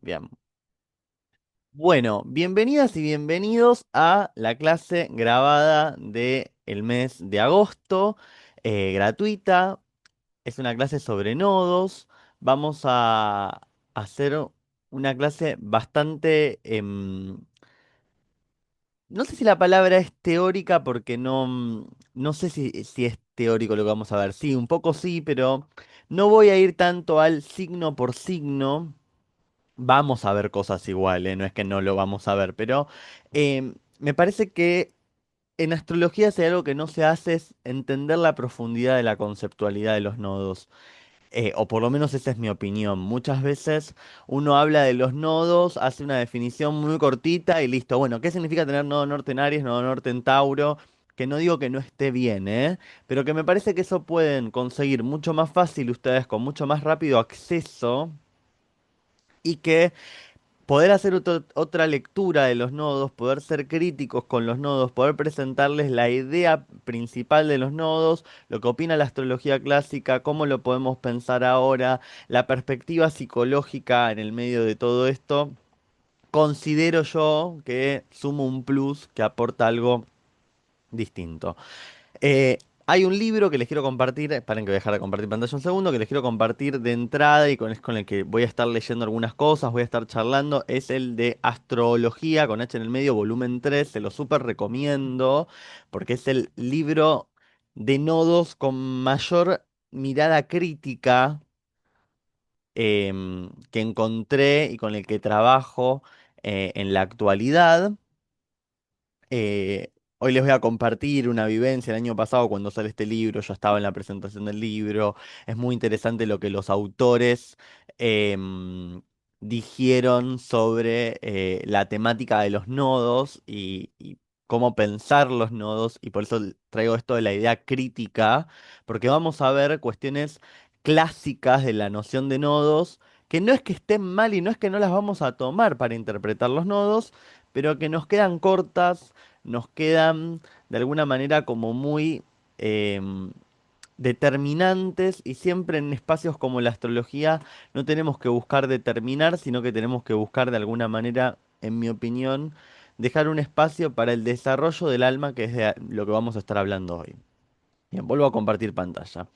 Bien. Bueno, bienvenidas y bienvenidos a la clase grabada de el mes de agosto, gratuita. Es una clase sobre nodos. Vamos a hacer una clase bastante, no sé si la palabra es teórica porque no sé si es teórico lo que vamos a ver. Sí, un poco sí, pero no voy a ir tanto al signo por signo. Vamos a ver cosas iguales, no es que no lo vamos a ver, pero me parece que en astrología si hay algo que no se hace es entender la profundidad de la conceptualidad de los nodos. O por lo menos esa es mi opinión. Muchas veces uno habla de los nodos, hace una definición muy cortita y listo. Bueno, ¿qué significa tener nodo norte en Aries, nodo norte en Tauro? Que no digo que no esté bien, ¿eh? Pero que me parece que eso pueden conseguir mucho más fácil ustedes con mucho más rápido acceso y que poder hacer otra lectura de los nodos, poder ser críticos con los nodos, poder presentarles la idea principal de los nodos, lo que opina la astrología clásica, cómo lo podemos pensar ahora, la perspectiva psicológica en el medio de todo esto, considero yo que suma un plus, que aporta algo distinto. Eh, Hay un libro que les quiero compartir, paren que voy a dejar de compartir pantalla un segundo, que les quiero compartir de entrada y es con el que voy a estar leyendo algunas cosas, voy a estar charlando, es el de Astrología con H en el medio, volumen 3. Se lo súper recomiendo porque es el libro de nodos con mayor mirada crítica que encontré y con el que trabajo en la actualidad. Hoy les voy a compartir una vivencia el año pasado cuando sale este libro. Yo estaba en la presentación del libro. Es muy interesante lo que los autores dijeron sobre la temática de los nodos y cómo pensar los nodos. Y por eso traigo esto de la idea crítica, porque vamos a ver cuestiones clásicas de la noción de nodos, que no es que estén mal y no es que no las vamos a tomar para interpretar los nodos, pero que nos quedan cortas, nos quedan de alguna manera como muy determinantes, y siempre en espacios como la astrología no tenemos que buscar determinar, sino que tenemos que buscar de alguna manera, en mi opinión, dejar un espacio para el desarrollo del alma, que es de lo que vamos a estar hablando hoy. Bien, vuelvo a compartir pantalla.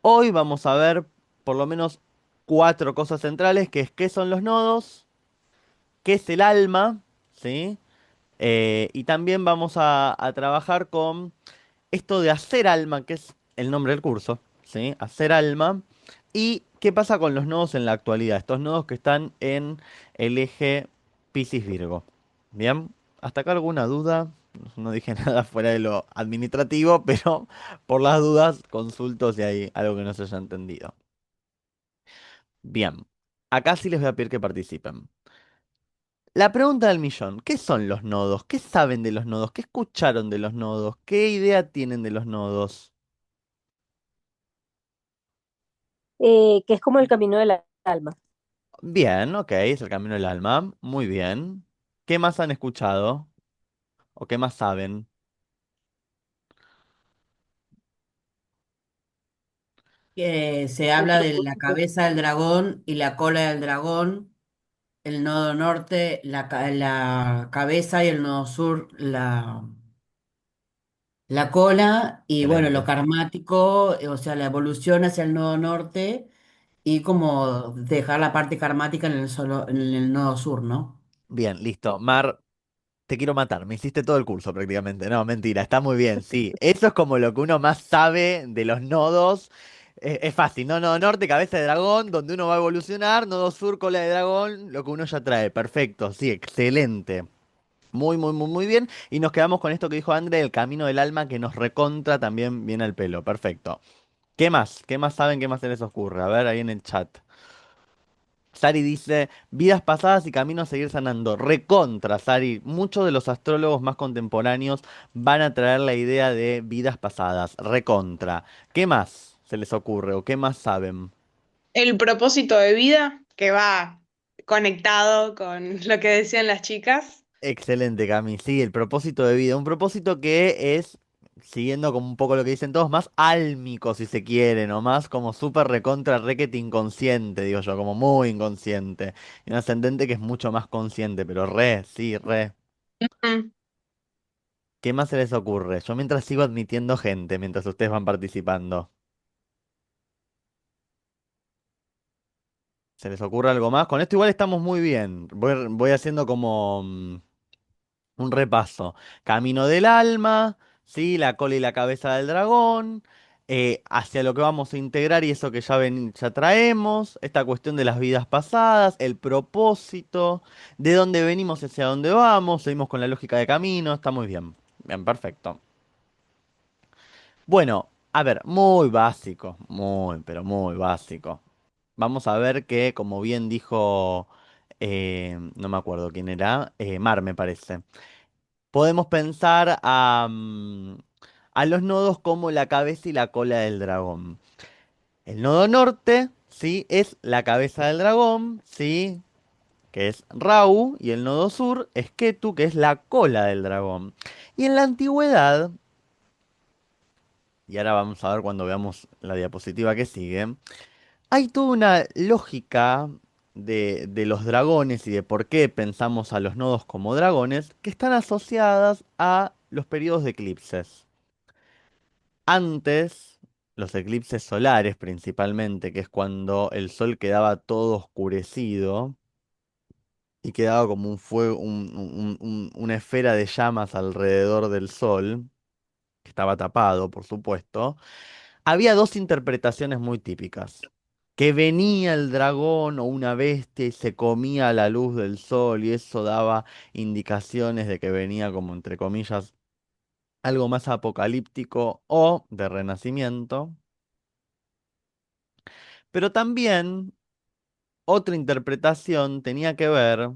Hoy vamos a ver por lo menos cuatro cosas centrales, que es qué son los nodos, qué es el alma, ¿sí? Y también vamos a trabajar con esto de hacer alma, que es el nombre del curso, ¿sí? Hacer alma. ¿Y qué pasa con los nodos en la actualidad? Estos nodos que están en el eje Piscis-Virgo. Bien, ¿hasta acá alguna duda? No dije nada fuera de lo administrativo, pero por las dudas consulto si hay algo que no se haya entendido. Bien, acá sí les voy a pedir que participen. La pregunta del millón, ¿qué son los nodos? ¿Qué saben de los nodos? ¿Qué escucharon de los nodos? ¿Qué idea tienen de los nodos? Que es como el camino del alma. Bien, ok, es el camino del alma. Muy bien. ¿Qué más han escuchado? ¿O qué más saben? Que se El habla de la propósito. cabeza del dragón y la cola del dragón, el nodo norte, la cabeza y el nodo sur, la cola, y bueno, lo Excelente. karmático, o sea, la evolución hacia el nodo norte y como dejar la parte karmática en el nodo sur, ¿no? Bien, listo. Mar, te quiero matar. Me hiciste todo el curso prácticamente. No, mentira, está muy bien, sí. Eso es como lo que uno más sabe de los nodos. Es fácil, ¿no? Nodo norte, cabeza de dragón, donde uno va a evolucionar. Nodo sur, cola de dragón, lo que uno ya trae. Perfecto, sí, excelente. Muy, muy, muy, muy bien. Y nos quedamos con esto que dijo André, el camino del alma, que nos recontra también viene al pelo. Perfecto. ¿Qué más? ¿Qué más saben? ¿Qué más se les ocurre? A ver, ahí en el chat. Sari dice, vidas pasadas y camino a seguir sanando. Recontra, Sari. Muchos de los astrólogos más contemporáneos van a traer la idea de vidas pasadas. Recontra. ¿Qué más se les ocurre o qué más saben? El propósito de vida que va conectado con lo que decían las chicas. Excelente, Cami. Sí, el propósito de vida. Un propósito que es, siguiendo como un poco lo que dicen todos, más álmico si se quiere, ¿no? Más como súper recontra requete inconsciente, digo yo, como muy inconsciente. Y un ascendente que es mucho más consciente, pero re, sí, re. Mm. ¿Qué más se les ocurre? Yo mientras sigo admitiendo gente, mientras ustedes van participando. ¿Se les ocurre algo más? Con esto igual estamos muy bien. Voy haciendo como un repaso. Camino del alma, ¿sí? La cola y la cabeza del dragón. Hacia lo que vamos a integrar y eso que ya traemos. Esta cuestión de las vidas pasadas, el propósito, de dónde venimos y hacia dónde vamos. Seguimos con la lógica de camino. Está muy bien. Bien, perfecto. Bueno, a ver, muy básico. Muy, pero muy básico. Vamos a ver que, como bien dijo, no me acuerdo quién era, Mar me parece. Podemos pensar a los nodos como la cabeza y la cola del dragón. El nodo norte, ¿sí? Es la cabeza del dragón, ¿sí? Que es Rau, y el nodo sur es Ketu, que es la cola del dragón. Y en la antigüedad, y ahora vamos a ver cuando veamos la diapositiva que sigue, hay toda una lógica de los dragones y de por qué pensamos a los nodos como dragones que están asociadas a los periodos de eclipses. Antes, los eclipses solares principalmente, que es cuando el sol quedaba todo oscurecido y quedaba como un fuego, una esfera de llamas alrededor del sol, que estaba tapado, por supuesto. Había dos interpretaciones muy típicas. Que venía el dragón o una bestia y se comía la luz del sol y eso daba indicaciones de que venía como entre comillas algo más apocalíptico o de renacimiento. Pero también otra interpretación tenía que ver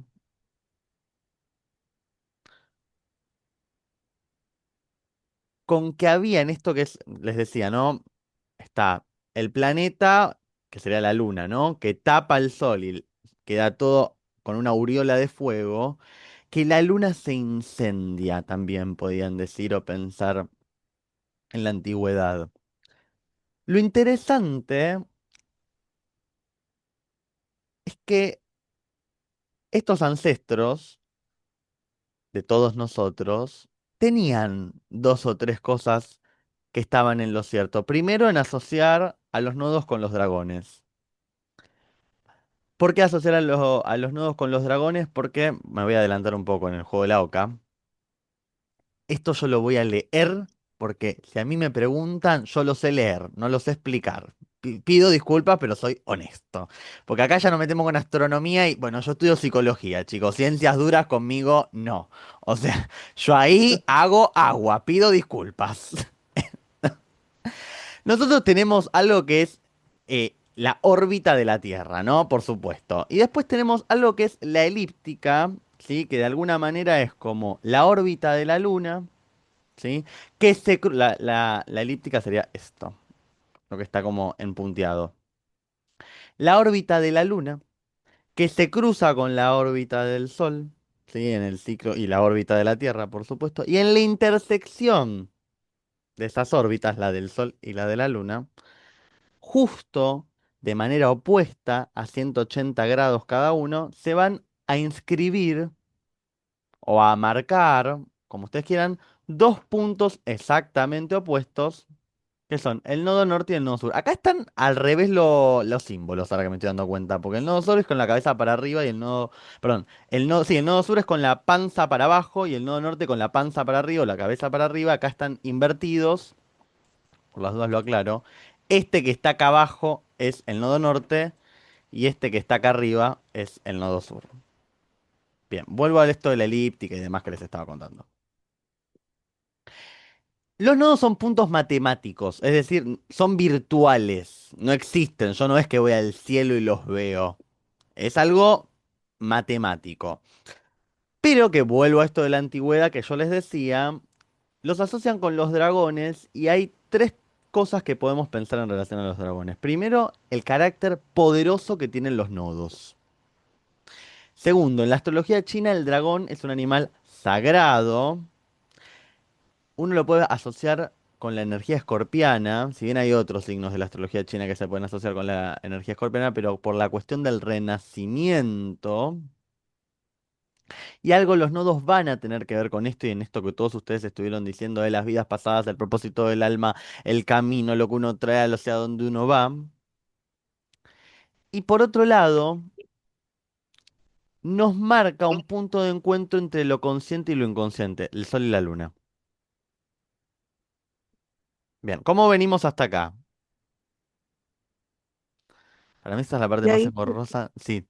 con que había en esto les decía, ¿no? Está el planeta, que sería la luna, ¿no? Que tapa el sol y queda todo con una aureola de fuego, que la luna se incendia, también podían decir o pensar en la antigüedad. Lo interesante es que estos ancestros de todos nosotros tenían dos o tres cosas que estaban en lo cierto. Primero, en asociar a los nodos con los dragones. ¿Por qué asociar a los nodos con los dragones? Porque me voy a adelantar un poco en el juego de la Oca. Esto yo lo voy a leer porque si a mí me preguntan, yo lo sé leer, no lo sé explicar. Pido disculpas, pero soy honesto. Porque acá ya nos metemos con astronomía y, bueno, yo estudio psicología, chicos. Ciencias duras conmigo, no. O sea, yo ahí hago agua, pido disculpas. Nosotros tenemos algo que es la órbita de la Tierra, ¿no? Por supuesto. Y después tenemos algo que es la elíptica, ¿sí? Que de alguna manera es como la órbita de la Luna, ¿sí? La elíptica sería esto, lo que está como en punteado. La órbita de la Luna, que se cruza con la órbita del Sol, ¿sí? En el ciclo, y la órbita de la Tierra, por supuesto. Y en la intersección de esas órbitas, la del Sol y la de la Luna, justo de manera opuesta a 180 grados cada uno, se van a inscribir o a marcar, como ustedes quieran, dos puntos exactamente opuestos, que son el nodo norte y el nodo sur. Acá están al revés los símbolos, ahora que me estoy dando cuenta, porque el nodo sur es con la cabeza para arriba y el nodo, perdón, sí, el nodo sur es con la panza para abajo y el nodo norte con la panza para arriba o la cabeza para arriba. Acá están invertidos, por las dudas lo aclaro. Este que está acá abajo es el nodo norte y este que está acá arriba es el nodo sur. Bien, vuelvo a esto de la elíptica y demás que les estaba contando. Los nodos son puntos matemáticos, es decir, son virtuales, no existen. Yo no es que voy al cielo y los veo. Es algo matemático. Pero que vuelvo a esto de la antigüedad que yo les decía, los asocian con los dragones y hay tres cosas que podemos pensar en relación a los dragones. Primero, el carácter poderoso que tienen los nodos. Segundo, en la astrología china el dragón es un animal sagrado. Uno lo puede asociar con la energía escorpiana, si bien hay otros signos de la astrología china que se pueden asociar con la energía escorpiana, pero por la cuestión del renacimiento, y algo los nodos van a tener que ver con esto y en esto que todos ustedes estuvieron diciendo de las vidas pasadas, el propósito del alma, el camino, lo que uno trae, hacia dónde uno va. Y por otro lado, nos marca un punto de encuentro entre lo consciente y lo inconsciente, el sol y la luna. Bien, ¿cómo venimos hasta acá? Para mí esta es la parte Y más ahí engorrosa. Sí,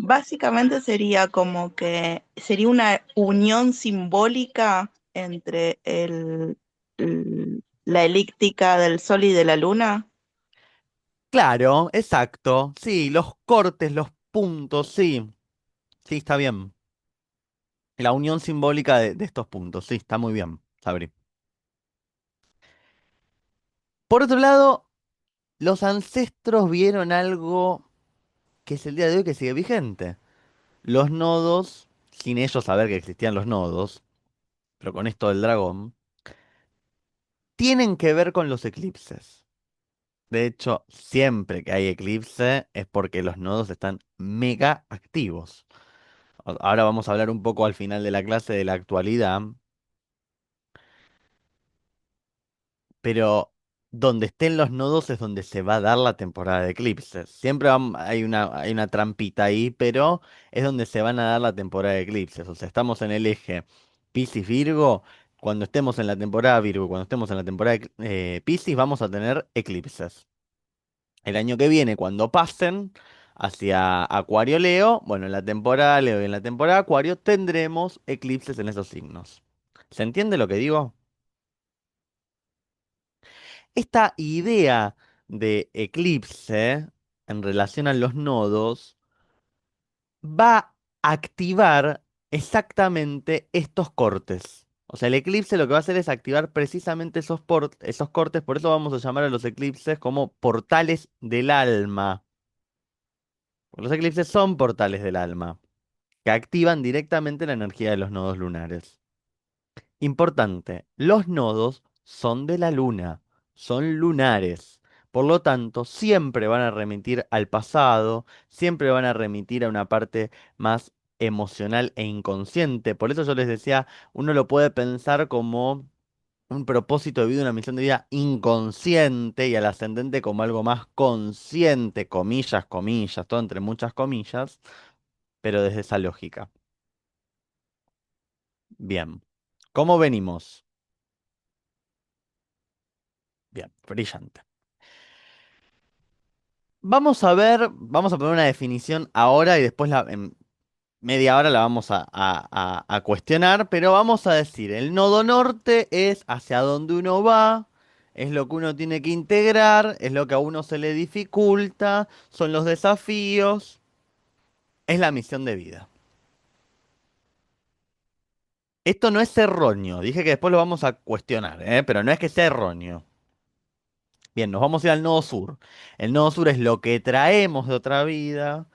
básicamente sería como que sería una unión simbólica entre la elíptica del Sol y de la Luna. claro, exacto. Sí, los cortes, los puntos, sí. Sí, está bien. La unión simbólica de estos puntos, sí, está muy bien, Sabri. Por otro lado, los ancestros vieron algo que es el día de hoy que sigue vigente. Los nodos, sin ellos saber que existían los nodos, pero con esto del dragón, tienen que ver con los eclipses. De hecho, siempre que hay eclipse es porque los nodos están mega activos. Ahora vamos a hablar un poco al final de la clase de la actualidad, pero donde estén los nodos es donde se va a dar la temporada de eclipses. Siempre hay una trampita ahí, pero es donde se van a dar la temporada de eclipses. O sea, estamos en el eje Piscis-Virgo. Cuando estemos en la temporada Virgo, cuando estemos en la temporada Piscis, vamos a tener eclipses. El año que viene, cuando pasen hacia Acuario-Leo, bueno, en la temporada Leo y en la temporada Acuario tendremos eclipses en esos signos. ¿Se entiende lo que digo? Esta idea de eclipse en relación a los nodos va a activar exactamente estos cortes. O sea, el eclipse lo que va a hacer es activar precisamente esos cortes, por eso vamos a llamar a los eclipses como portales del alma. Porque los eclipses son portales del alma, que activan directamente la energía de los nodos lunares. Importante, los nodos son de la luna, son lunares. Por lo tanto, siempre van a remitir al pasado, siempre van a remitir a una parte más emocional e inconsciente. Por eso yo les decía, uno lo puede pensar como un propósito de vida, una misión de vida inconsciente y al ascendente como algo más consciente, comillas, comillas, todo entre muchas comillas, pero desde esa lógica. Bien, ¿cómo venimos? Bien, brillante. Vamos a ver, vamos a poner una definición ahora y después en media hora la vamos a cuestionar, pero vamos a decir, el nodo norte es hacia donde uno va, es lo que uno tiene que integrar, es lo que a uno se le dificulta, son los desafíos, es la misión de vida. Esto no es erróneo, dije que después lo vamos a cuestionar, ¿eh? Pero no es que sea erróneo. Bien, nos vamos a ir al nodo sur. El nodo sur es lo que traemos de otra vida.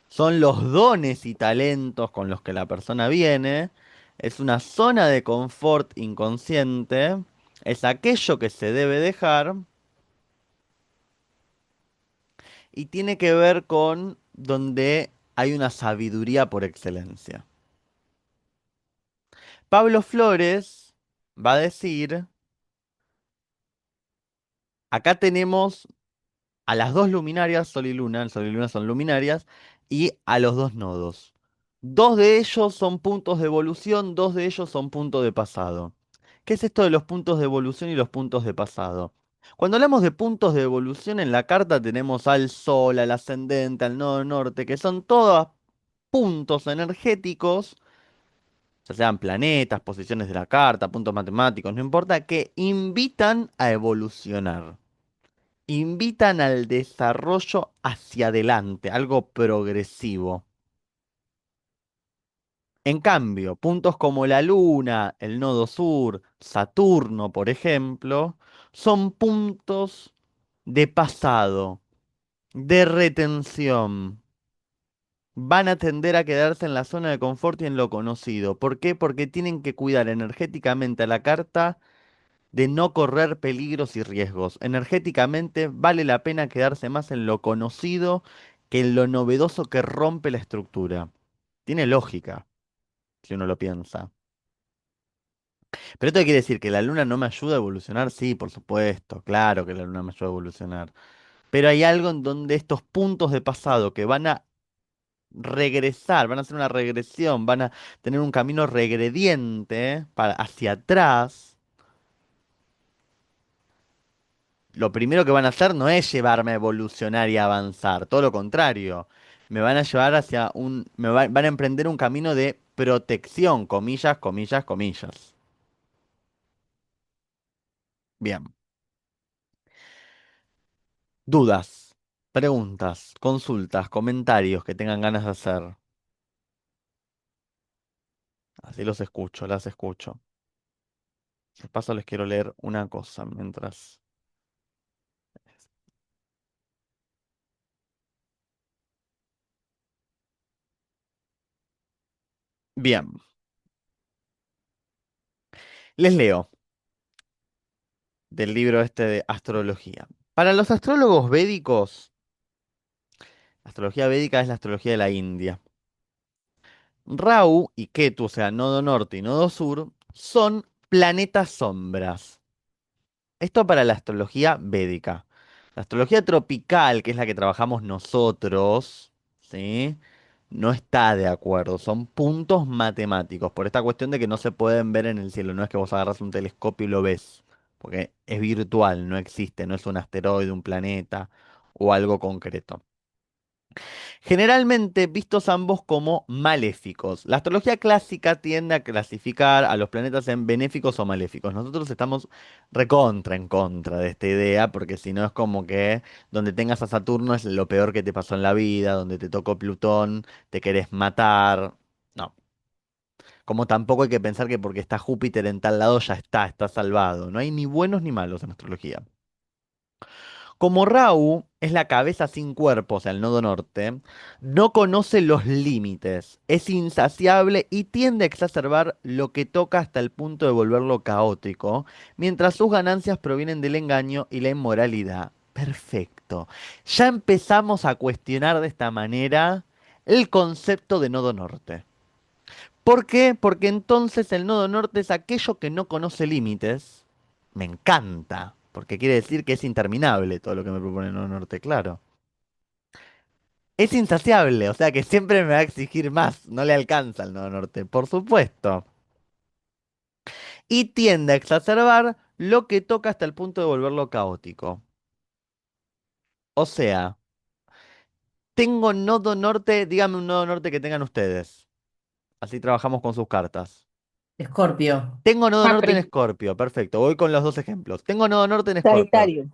Son los dones y talentos con los que la persona viene. Es una zona de confort inconsciente. Es aquello que se debe dejar. Y tiene que ver con donde hay una sabiduría por excelencia. Pablo Flores va a decir, acá tenemos a las dos luminarias, Sol y Luna, el Sol y Luna son luminarias, y a los dos nodos. Dos de ellos son puntos de evolución, dos de ellos son puntos de pasado. ¿Qué es esto de los puntos de evolución y los puntos de pasado? Cuando hablamos de puntos de evolución en la carta tenemos al Sol, al ascendente, al nodo norte, que son todos puntos energéticos, ya sean planetas, posiciones de la carta, puntos matemáticos, no importa, que invitan a evolucionar, invitan al desarrollo hacia adelante, algo progresivo. En cambio, puntos como la Luna, el nodo sur, Saturno, por ejemplo, son puntos de pasado, de retención. Van a tender a quedarse en la zona de confort y en lo conocido. ¿Por qué? Porque tienen que cuidar energéticamente a la carta de no correr peligros y riesgos. Energéticamente vale la pena quedarse más en lo conocido que en lo novedoso que rompe la estructura. Tiene lógica, si uno lo piensa. Pero esto quiere decir que la luna no me ayuda a evolucionar, sí, por supuesto, claro que la luna me ayuda a evolucionar. Pero hay algo en donde estos puntos de pasado que van a regresar, van a hacer una regresión, van a tener un camino regrediente para, hacia atrás. Lo primero que van a hacer no es llevarme a evolucionar y a avanzar, todo lo contrario. Me van a llevar hacia van a emprender un camino de protección, comillas, comillas, comillas. Bien. Dudas, preguntas, consultas, comentarios que tengan ganas de hacer. Así los escucho, las escucho. De paso les quiero leer una cosa mientras. Bien, les leo del libro este de astrología. Para los astrólogos védicos, la astrología védica es la astrología de la India. Rahu y Ketu, o sea, nodo norte y nodo sur, son planetas sombras. Esto para la astrología védica. La astrología tropical, que es la que trabajamos nosotros, ¿sí? No está de acuerdo. Son puntos matemáticos, por esta cuestión de que no se pueden ver en el cielo. No es que vos agarras un telescopio y lo ves, porque es virtual, no existe, no es un asteroide, un planeta o algo concreto. Generalmente vistos ambos como maléficos. La astrología clásica tiende a clasificar a los planetas en benéficos o maléficos. Nosotros estamos recontra en contra de esta idea, porque si no es como que donde tengas a Saturno es lo peor que te pasó en la vida, donde te tocó Plutón, te querés matar. No. Como tampoco hay que pensar que porque está Júpiter en tal lado ya está salvado. No hay ni buenos ni malos en astrología. Como Rahu es la cabeza sin cuerpo, o sea, el nodo norte, no conoce los límites, es insaciable y tiende a exacerbar lo que toca hasta el punto de volverlo caótico, mientras sus ganancias provienen del engaño y la inmoralidad. Perfecto. Ya empezamos a cuestionar de esta manera el concepto de nodo norte. ¿Por qué? Porque entonces el nodo norte es aquello que no conoce límites. Me encanta, porque quiere decir que es interminable todo lo que me propone el nodo norte, claro. Es insaciable, o sea que siempre me va a exigir más, no le alcanza el nodo norte, por supuesto. Y tiende a exacerbar lo que toca hasta el punto de volverlo caótico. O sea, tengo nodo norte, dígame un nodo norte que tengan ustedes. Así trabajamos con sus cartas. Escorpio. Tengo nodo norte en Capri. Escorpio, perfecto. Voy con los dos ejemplos. Tengo nodo norte en Escorpio. Sagitario.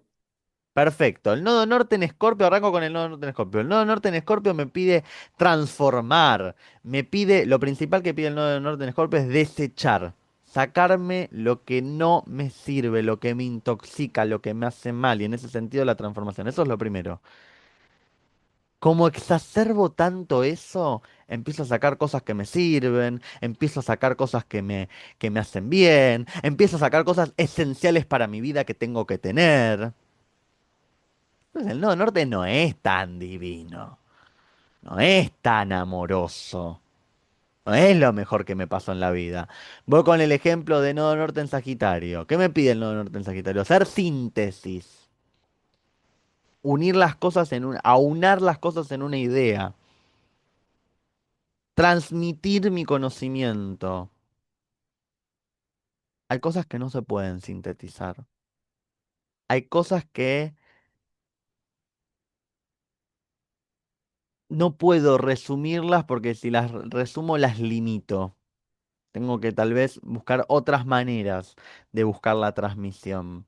Perfecto. El nodo norte en Escorpio, arranco con el nodo norte en Escorpio. El nodo norte en Escorpio me pide transformar. Me pide, lo principal que pide el nodo norte en Escorpio es desechar. Sacarme lo que no me sirve, lo que me intoxica, lo que me hace mal. Y en ese sentido la transformación. Eso es lo primero. Como exacerbo tanto eso, empiezo a sacar cosas que me sirven, empiezo a sacar cosas que me hacen bien, empiezo a sacar cosas esenciales para mi vida que tengo que tener. Entonces el nodo norte no es tan divino, no es tan amoroso, no es lo mejor que me pasó en la vida. Voy con el ejemplo de nodo norte en Sagitario. ¿Qué me pide el nodo norte en Sagitario? Hacer síntesis, unir las cosas aunar las cosas en una idea. Transmitir mi conocimiento. Hay cosas que no se pueden sintetizar. Hay cosas que no puedo resumirlas porque si las resumo las limito. Tengo que tal vez buscar otras maneras de buscar la transmisión.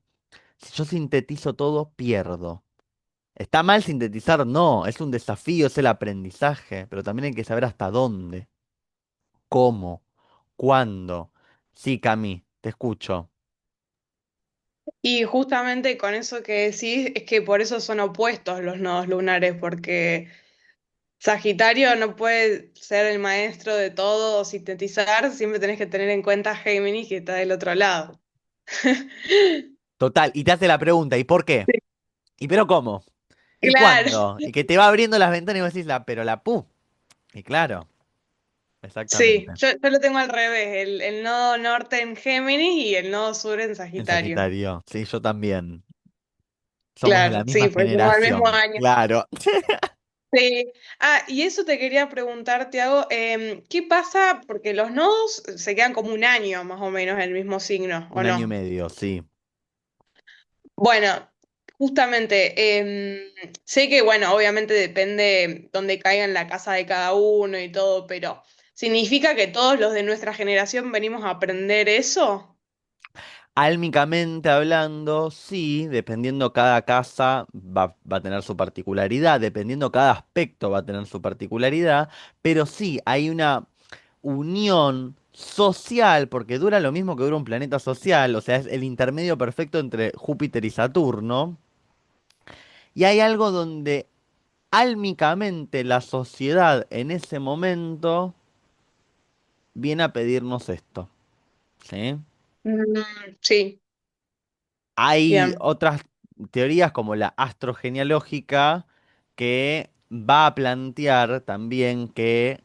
Si yo sintetizo todo, pierdo. ¿Está mal sintetizar? No, es un desafío, es el aprendizaje, pero también hay que saber hasta dónde, cómo, cuándo. Sí, Cami, te escucho. Y justamente con eso que decís, es que por eso son opuestos los nodos lunares, porque Sagitario no puede ser el maestro de todo o sintetizar, siempre tenés que tener en cuenta a Géminis que está del otro lado. Total, y te hace la pregunta, ¿y por qué? ¿Y pero cómo? ¿Y Claro, cuándo? Y que te va abriendo las ventanas y vos decís, pero la pu. Y claro, sí, exactamente. yo lo tengo al revés, el nodo norte en Géminis y el nodo sur en En Sagitario. Sagitario, sí, yo también. Somos de la Claro, misma sí, porque somos del mismo generación, año. claro. Sí. Ah, y eso te quería preguntar, Tiago, ¿qué pasa? Porque los nodos se quedan como un año más o menos en el mismo signo, ¿o Un año y no? medio, sí. Bueno, justamente, sé que, bueno, obviamente depende dónde caiga en la casa de cada uno y todo, pero ¿significa que todos los de nuestra generación venimos a aprender eso? Álmicamente hablando, sí, dependiendo cada casa va a tener su particularidad, dependiendo cada aspecto va a tener su particularidad, pero sí, hay una unión social, porque dura lo mismo que dura un planeta social, o sea, es el intermedio perfecto entre Júpiter y Saturno, y hay algo donde álmicamente la sociedad en ese momento viene a pedirnos esto, ¿sí? Sí, Hay bien. otras teorías como la astrogenealógica que va a plantear también que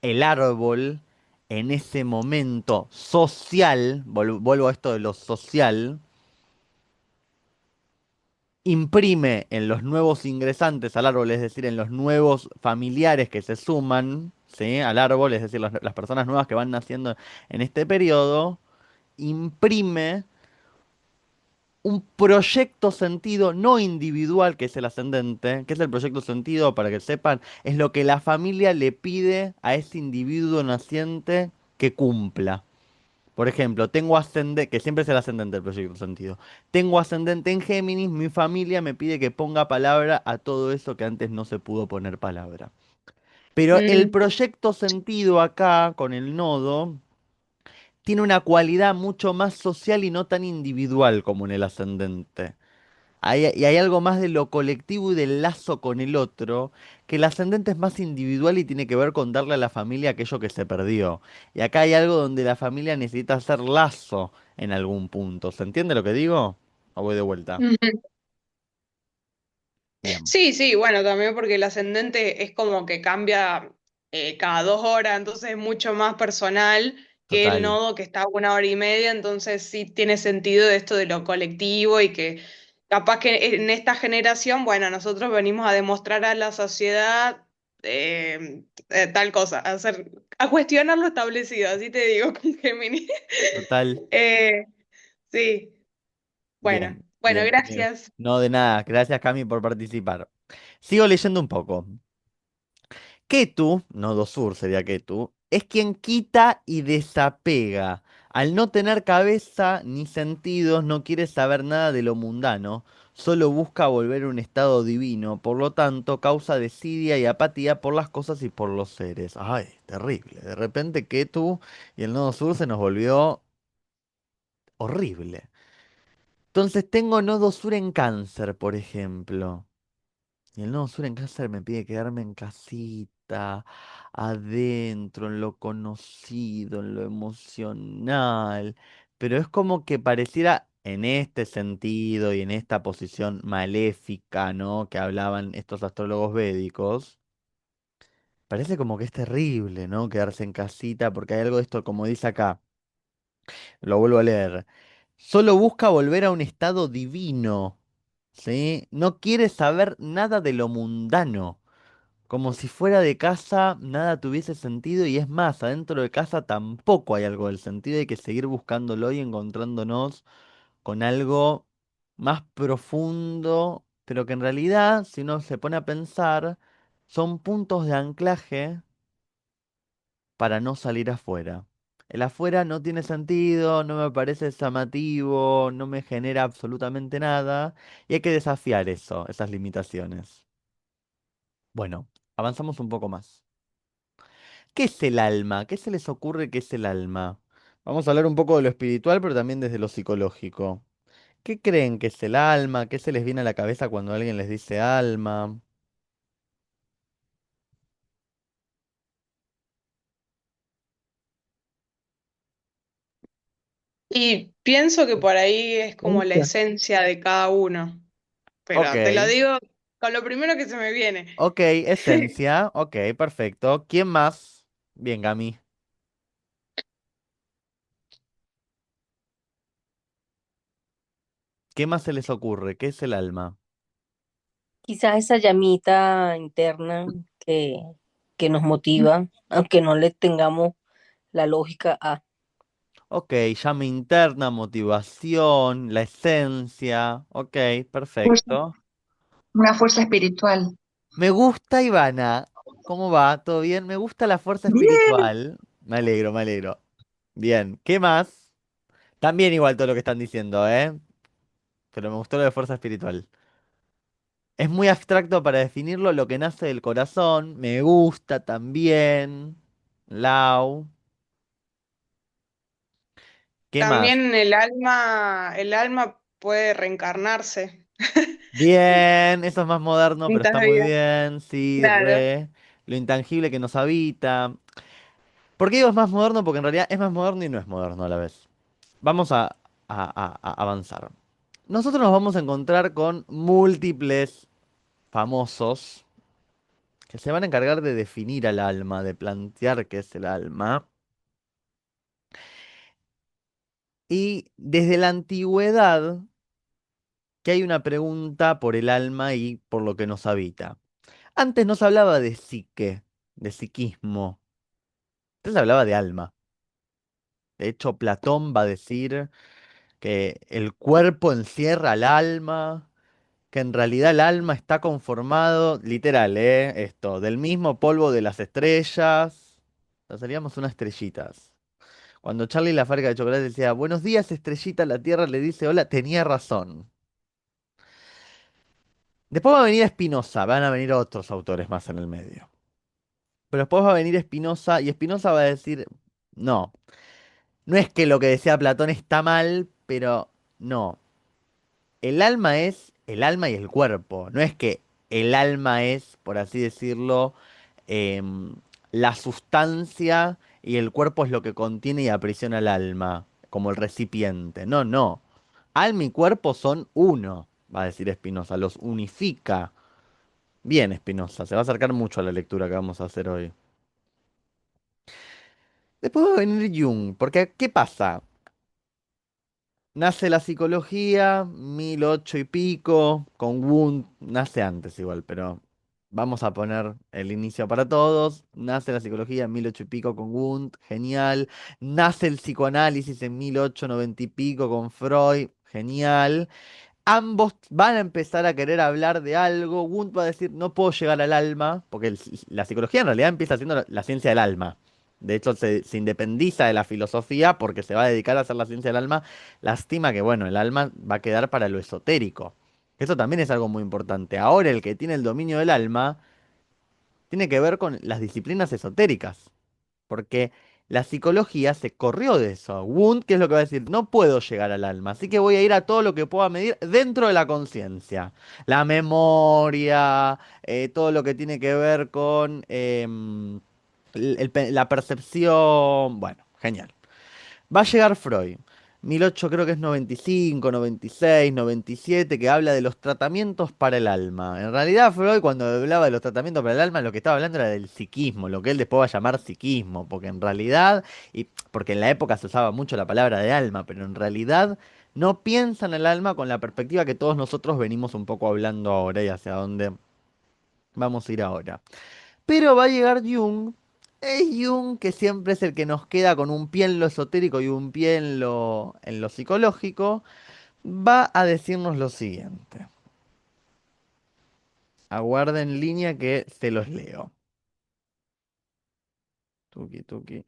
el árbol en ese momento social, vuelvo a esto de lo social, imprime en los nuevos ingresantes al árbol, es decir, en los nuevos familiares que se suman, ¿sí? Al árbol, es decir, las personas nuevas que van naciendo en este periodo, imprime un proyecto sentido no individual, que es el ascendente, que es el proyecto sentido, para que sepan, es lo que la familia le pide a ese individuo naciente que cumpla. Por ejemplo, tengo ascendente, que siempre es el ascendente del proyecto sentido. Tengo ascendente en Géminis, mi familia me pide que ponga palabra a todo eso que antes no se pudo poner palabra. Pero el Mm, proyecto sentido acá, con el nodo, tiene una cualidad mucho más social y no tan individual como en el ascendente. Y hay algo más de lo colectivo y del lazo con el otro, que el ascendente es más individual y tiene que ver con darle a la familia aquello que se perdió. Y acá hay algo donde la familia necesita hacer lazo en algún punto. ¿Se entiende lo que digo? ¿O voy de vuelta? ujú. Bien, Sí, sí, bueno, también porque el ascendente es como que cambia cada 2 horas, entonces es mucho más personal que el total, nodo que está 1 hora y media, entonces sí tiene sentido esto de lo colectivo y que capaz que en esta generación, bueno, nosotros venimos a demostrar a la sociedad tal cosa, a cuestionar lo establecido, así te digo con Gemini. total. Eh, sí, bueno, Bien, bueno, bien, bien. gracias. No de nada. Gracias, Cami, por participar. Sigo leyendo un poco. Ketu, nodo sur sería Ketu, es quien quita y desapega. Al no tener cabeza ni sentidos, no quiere saber nada de lo mundano, solo busca volver a un estado divino, por lo tanto causa desidia y apatía por las cosas y por los seres. Ay, terrible. De repente Ketu y el nodo sur se nos volvió horrible. Entonces tengo nodo sur en cáncer, por ejemplo. Y el nodo sur en cáncer me pide quedarme en casita, adentro, en lo conocido, en lo emocional. Pero es como que pareciera, en este sentido y en esta posición maléfica, ¿no? Que hablaban estos astrólogos védicos, parece como que es terrible, ¿no? Quedarse en casita, porque hay algo de esto, como dice acá, lo vuelvo a leer. Solo busca volver a un estado divino, ¿sí? No quiere saber nada de lo mundano. Como si fuera de casa nada tuviese sentido y es más, adentro de casa tampoco hay algo del sentido, hay que seguir buscándolo y encontrándonos con algo más profundo, pero que en realidad, si uno se pone a pensar, son puntos de anclaje para no salir afuera. El afuera no tiene sentido, no me parece llamativo, no me genera absolutamente nada y hay que desafiar eso, esas limitaciones. Bueno, avanzamos un poco más. ¿Qué es el alma? ¿Qué se les ocurre que es el alma? Vamos a hablar un poco de lo espiritual, pero también desde lo psicológico. ¿Qué creen que es el alma? ¿Qué se les viene a la cabeza cuando alguien les dice alma? Y pienso que por ahí es como la esencia de cada uno, Ok, pero te lo digo con lo primero que se me viene. ok, esencia, ok, perfecto. ¿Quién más? Bien, Gami. ¿Qué más se les ocurre? ¿Qué es el alma? Quizás esa llamita interna que, que nos motiva, aunque no le tengamos la lógica a. Ok, llama interna, motivación, la esencia. Ok, Fuerza- perfecto. una fuerza espiritual. Me gusta Ivana. ¿Cómo va? ¿Todo bien? Me gusta la fuerza Bien. espiritual. Me alegro, me alegro. Bien, ¿qué más? También igual todo lo que están diciendo, ¿eh? Pero me gustó lo de fuerza espiritual. Es muy abstracto para definirlo, lo que nace del corazón. Me gusta también. Lau. ¿Qué más? También el alma puede reencarnarse. Bien, eso es más moderno, pero Distintas está muy vidas. bien. Sí, Claro. re. Lo intangible que nos habita. ¿Por qué digo es más moderno? Porque en realidad es más moderno y no es moderno a la vez. Vamos a avanzar. Nosotros nos vamos a encontrar con múltiples famosos que se van a encargar de definir al alma, de plantear qué es el alma. Y desde la antigüedad que hay una pregunta por el alma y por lo que nos habita. Antes no se hablaba de psique, de psiquismo. Antes se hablaba de alma. De hecho, Platón va a decir que el cuerpo encierra al alma, que en realidad el alma está conformado, literal, esto, del mismo polvo de las estrellas. O sea, seríamos unas estrellitas. Cuando Charlie la fábrica de chocolate decía, buenos días, estrellita, la Tierra le dice hola, tenía razón. Después va a venir Spinoza, van a venir otros autores más en el medio. Pero después va a venir Spinoza y Spinoza va a decir, no, no es que lo que decía Platón está mal, pero no. El alma es el alma y el cuerpo. No es que el alma es, por así decirlo, em, la sustancia y el cuerpo es lo que contiene y aprisiona el alma, como el recipiente. No, no. Alma y cuerpo son uno, va a decir Spinoza, los unifica. Bien, Spinoza, se va a acercar mucho a la lectura que vamos a hacer hoy. Después va a venir Jung, porque ¿qué pasa? Nace la psicología, 1008 y pico, con Wundt, nace antes igual, pero vamos a poner el inicio para todos. Nace la psicología en 1008 y pico con Wundt, genial. Nace el psicoanálisis en 1890 y pico con Freud, genial. Ambos van a empezar a querer hablar de algo. Wundt va a decir, no puedo llegar al alma, porque la psicología en realidad empieza siendo la ciencia del alma. De hecho, se independiza de la filosofía porque se va a dedicar a hacer la ciencia del alma. Lástima que, bueno, el alma va a quedar para lo esotérico. Eso también es algo muy importante. Ahora el que tiene el dominio del alma tiene que ver con las disciplinas esotéricas. Porque la psicología se corrió de eso. Wundt, ¿qué es lo que va a decir? No puedo llegar al alma, así que voy a ir a todo lo que pueda medir dentro de la conciencia. La memoria, todo lo que tiene que ver con la percepción. Bueno, genial. Va a llegar Freud. 1008 creo que es 95, 96, 97, que habla de los tratamientos para el alma. En realidad Freud cuando hablaba de los tratamientos para el alma lo que estaba hablando era del psiquismo, lo que él después va a llamar psiquismo, porque en realidad, y porque en la época se usaba mucho la palabra de alma, pero en realidad no piensa en el alma con la perspectiva que todos nosotros venimos un poco hablando ahora y hacia dónde vamos a ir ahora. Pero va a llegar Jung. Es Jung que siempre es el que nos queda con un pie en lo esotérico y un pie en lo psicológico. Va a decirnos lo siguiente. Aguarden en línea que se los leo. Tuki, tuki,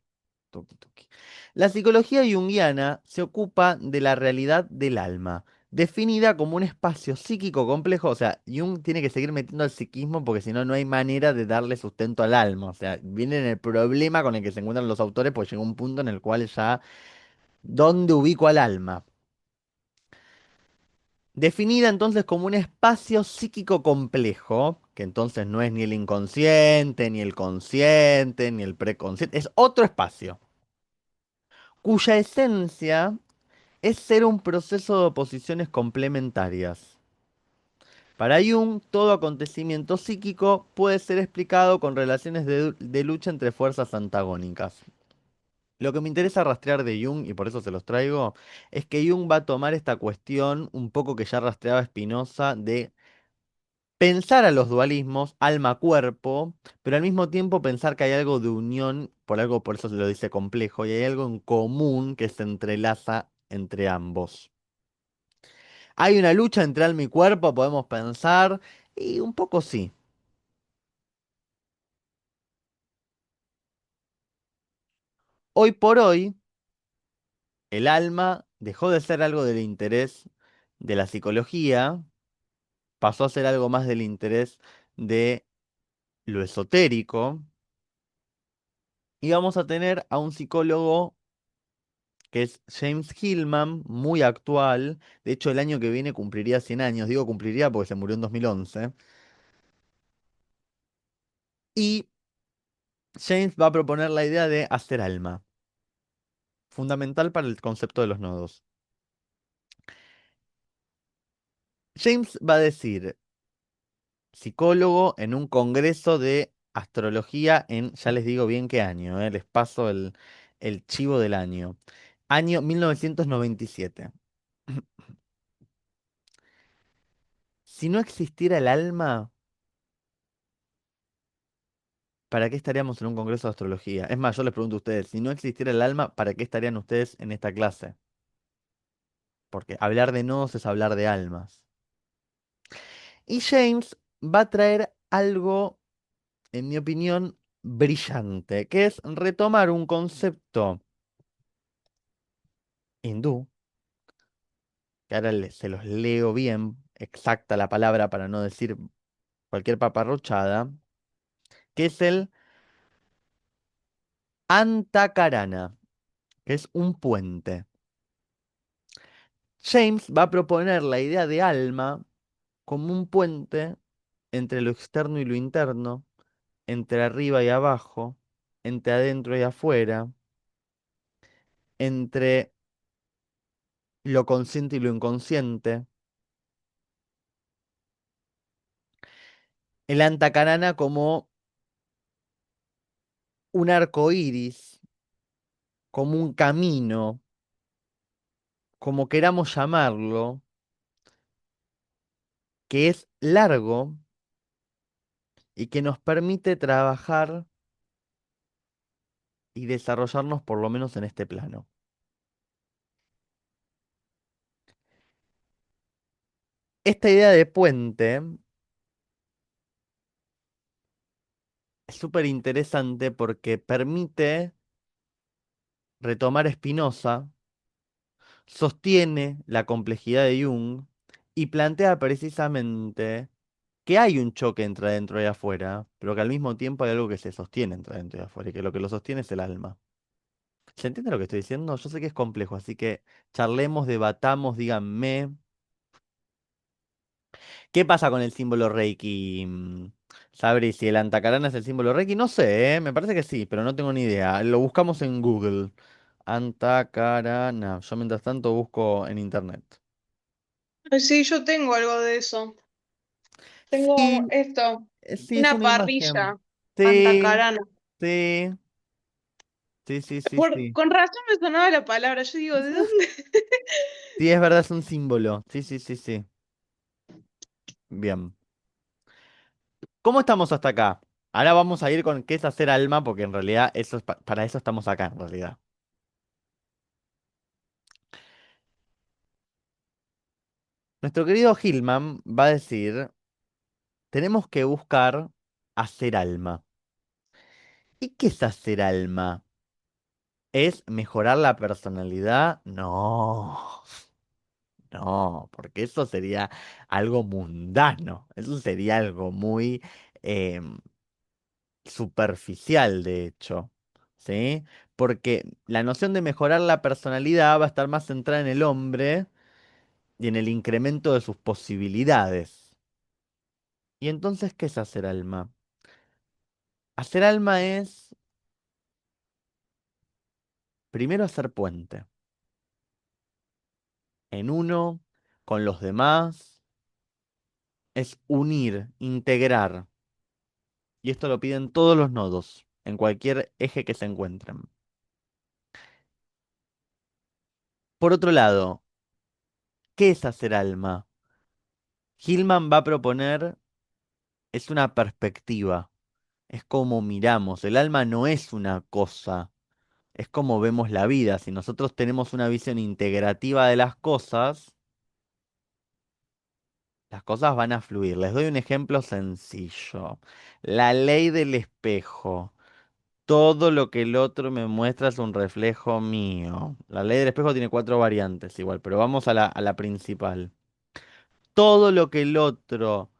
tuki, tuki. La psicología junguiana se ocupa de la realidad del alma, definida como un espacio psíquico complejo. O sea, Jung tiene que seguir metiendo al psiquismo porque si no, no hay manera de darle sustento al alma. O sea, viene en el problema con el que se encuentran los autores, pues llega un punto en el cual ya, ¿dónde ubico al alma? Definida entonces como un espacio psíquico complejo, que entonces no es ni el inconsciente, ni el consciente, ni el preconsciente, es otro espacio, cuya esencia es ser un proceso de oposiciones complementarias. Para Jung, todo acontecimiento psíquico puede ser explicado con relaciones de lucha entre fuerzas antagónicas. Lo que me interesa rastrear de Jung, y por eso se los traigo, es que Jung va a tomar esta cuestión un poco que ya rastreaba Spinoza de pensar a los dualismos, alma-cuerpo, pero al mismo tiempo pensar que hay algo de unión, por algo, por eso se lo dice complejo, y hay algo en común que se entrelaza entre ambos. Hay una lucha entre alma y cuerpo, podemos pensar, y un poco sí. Hoy por hoy, el alma dejó de ser algo del interés de la psicología, pasó a ser algo más del interés de lo esotérico, y vamos a tener a un psicólogo que es James Hillman, muy actual. De hecho, el año que viene cumpliría 100 años. Digo cumpliría porque se murió en 2011. Y James va a proponer la idea de hacer alma, fundamental para el concepto de los nodos. James va a decir, psicólogo en un congreso de astrología en, ya les digo bien qué año, les paso el chivo del año. Año 1997. Si no existiera el alma, ¿para qué estaríamos en un congreso de astrología? Es más, yo les pregunto a ustedes, si no existiera el alma, ¿para qué estarían ustedes en esta clase? Porque hablar de nodos es hablar de almas. Y James va a traer algo, en mi opinión, brillante, que es retomar un concepto hindú, que ahora se los leo bien, exacta la palabra para no decir cualquier paparruchada, que es el Antakarana, que es un puente. James va a proponer la idea de alma como un puente entre lo externo y lo interno, entre arriba y abajo, entre adentro y afuera, entre lo consciente y lo inconsciente. El Antakarana como un arco iris, como un camino, como queramos llamarlo, que es largo y que nos permite trabajar y desarrollarnos por lo menos en este plano. Esta idea de puente es súper interesante porque permite retomar Spinoza, sostiene la complejidad de Jung y plantea precisamente que hay un choque entre adentro y afuera, pero que al mismo tiempo hay algo que se sostiene entre adentro y afuera y que lo que lo sostiene es el alma. ¿Se entiende lo que estoy diciendo? Yo sé que es complejo, así que charlemos, debatamos, díganme. ¿Qué pasa con el símbolo Reiki? Sabri, si el Antakarana es el símbolo Reiki, no sé, me parece que sí, pero no tengo ni idea. Lo buscamos en Google. Antakarana. Yo mientras tanto busco en internet. Ay, sí, yo tengo algo de eso. Sí, Tengo esto, sí, es una una imagen. parrilla Sí, antacarana. sí, sí, sí, sí, sí. Con razón me sonaba la palabra. Yo digo, ¿de dónde? Sí, es verdad, es un símbolo. Sí, sí, sí, sí. Bien. ¿Cómo estamos hasta acá? Ahora vamos a ir con qué es hacer alma, porque en realidad eso es para eso estamos acá, en realidad. Nuestro querido Hillman va a decir, tenemos que buscar hacer alma. ¿Y qué es hacer alma? ¿Es mejorar la personalidad? No, no, porque eso sería algo mundano, eso sería algo muy superficial, de hecho, ¿sí? Porque la noción de mejorar la personalidad va a estar más centrada en el hombre y en el incremento de sus posibilidades. ¿Y entonces qué es hacer alma? Hacer alma es primero hacer puente. en uno, con los demás, es unir, integrar. Y esto lo piden todos los nodos, en cualquier eje que se encuentren. Por otro lado, ¿qué es hacer alma? Hillman va a proponer, es una perspectiva, es como miramos. El alma no es una cosa, es como vemos la vida. Si nosotros tenemos una visión integrativa de las cosas van a fluir. Les doy un ejemplo sencillo. La ley del espejo. Todo lo que el otro me muestra es un reflejo mío. La ley del espejo tiene cuatro variantes igual, pero vamos a la principal. Todo lo que el otro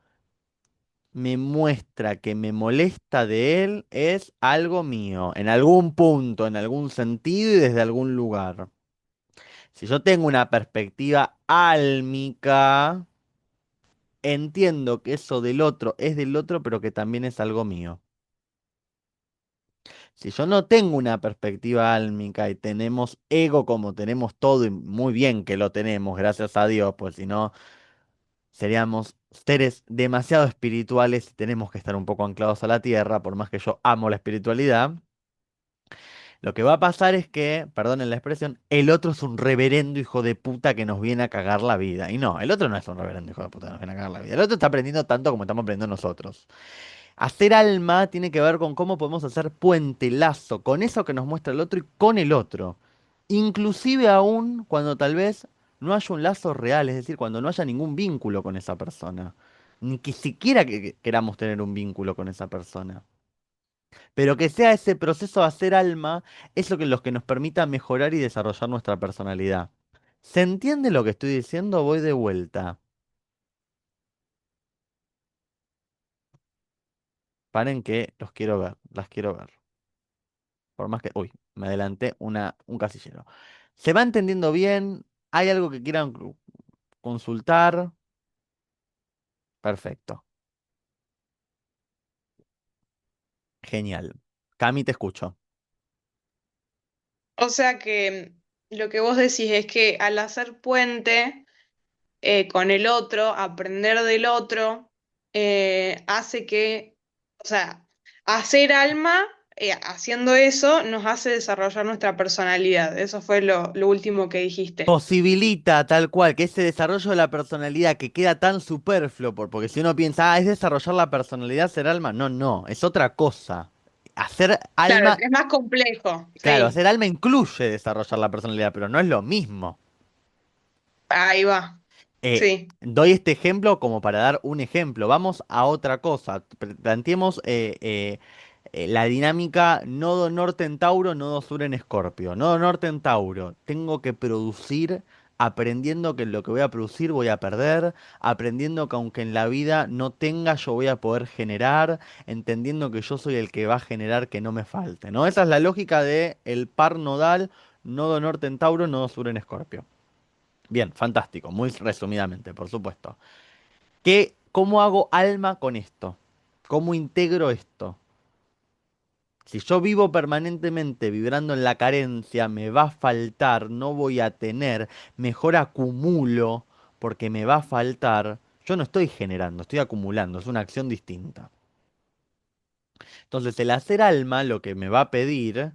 me muestra que me molesta de él es algo mío, en algún punto, en algún sentido y desde algún lugar. Si yo tengo una perspectiva álmica, entiendo que eso del otro es del otro, pero que también es algo mío. Si yo no tengo una perspectiva álmica y tenemos ego como tenemos todo, y muy bien que lo tenemos, gracias a Dios, pues si no, seríamos seres demasiado espirituales y tenemos que estar un poco anclados a la tierra, por más que yo amo la espiritualidad. Lo que va a pasar es que, perdonen la expresión, el otro es un reverendo hijo de puta que nos viene a cagar la vida. Y no, el otro no es un reverendo hijo de puta que nos viene a cagar la vida. El otro está aprendiendo tanto como estamos aprendiendo nosotros. Hacer alma tiene que ver con cómo podemos hacer puente, lazo, con eso que nos muestra el otro y con el otro. Inclusive aún cuando tal vez no haya un lazo real, es decir, cuando no haya ningún vínculo con esa persona. Ni que siquiera que queramos tener un vínculo con esa persona. Pero que sea ese proceso de hacer alma, es lo que nos permita mejorar y desarrollar nuestra personalidad. ¿Se entiende lo que estoy diciendo? Voy de vuelta. Paren que los quiero ver, las quiero ver. Por más que... Uy, me adelanté un casillero. ¿Se va entendiendo bien? ¿Hay algo que quieran consultar? Perfecto. Genial. Cami, te escucho. O sea que lo que vos decís es que al hacer puente con el otro, aprender del otro, hace que, o sea, hacer alma, haciendo eso, nos hace desarrollar nuestra personalidad. Eso fue lo último que dijiste. Posibilita tal cual que ese desarrollo de la personalidad que queda tan superfluo, porque si uno piensa, es desarrollar la personalidad, ser alma, no, no, es otra cosa. Hacer Claro, alma, es más complejo, claro, sí, hacer alma incluye desarrollar la personalidad, pero no es lo mismo. ahí va, sí. Doy este ejemplo como para dar un ejemplo. Vamos a otra cosa. Planteemos la dinámica nodo norte en Tauro, nodo sur en Escorpio. Nodo norte en Tauro. Tengo que producir aprendiendo que lo que voy a producir voy a perder, aprendiendo que aunque en la vida no tenga, yo voy a poder generar, entendiendo que yo soy el que va a generar que no me falte, ¿no? Esa es la lógica de el par nodal, nodo norte en Tauro, nodo sur en Escorpio. Bien, fantástico, muy resumidamente, por supuesto. ¿Cómo hago alma con esto? ¿Cómo integro esto? Si yo vivo permanentemente vibrando en la carencia, me va a faltar, no voy a tener, mejor acumulo porque me va a faltar. Yo no estoy generando, estoy acumulando, es una acción distinta. Entonces, el hacer alma, lo que me va a pedir,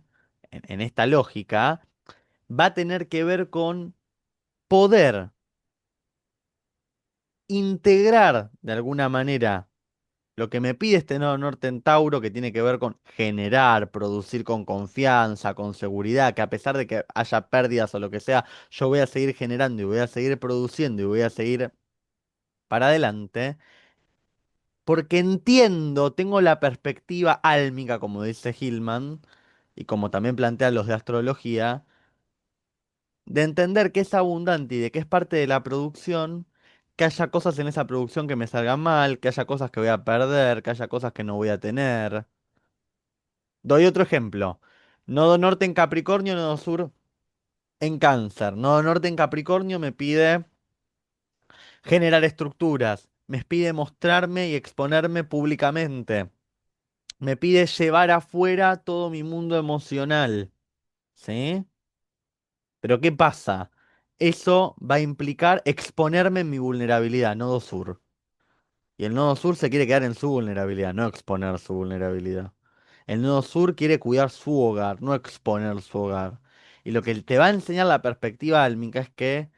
en esta lógica, va a tener que ver con poder integrar de alguna manera lo que me pide este nodo norte en Tauro, que tiene que ver con generar, producir con confianza, con seguridad, que a pesar de que haya pérdidas o lo que sea, yo voy a seguir generando y voy a seguir produciendo y voy a seguir para adelante, porque entiendo, tengo la perspectiva álmica, como dice Hillman, y como también plantean los de astrología, de entender que es abundante y de que es parte de la producción, que haya cosas en esa producción que me salgan mal, que haya cosas que voy a perder, que haya cosas que no voy a tener. Doy otro ejemplo. Nodo norte en Capricornio, nodo sur en Cáncer. Nodo norte en Capricornio me pide generar estructuras, me pide mostrarme y exponerme públicamente, me pide llevar afuera todo mi mundo emocional. ¿Sí? Pero ¿qué pasa? eso va a implicar exponerme en mi vulnerabilidad, nodo sur. Y el nodo sur se quiere quedar en su vulnerabilidad, no exponer su vulnerabilidad. El nodo sur quiere cuidar su hogar, no exponer su hogar. Y lo que te va a enseñar la perspectiva álmica es que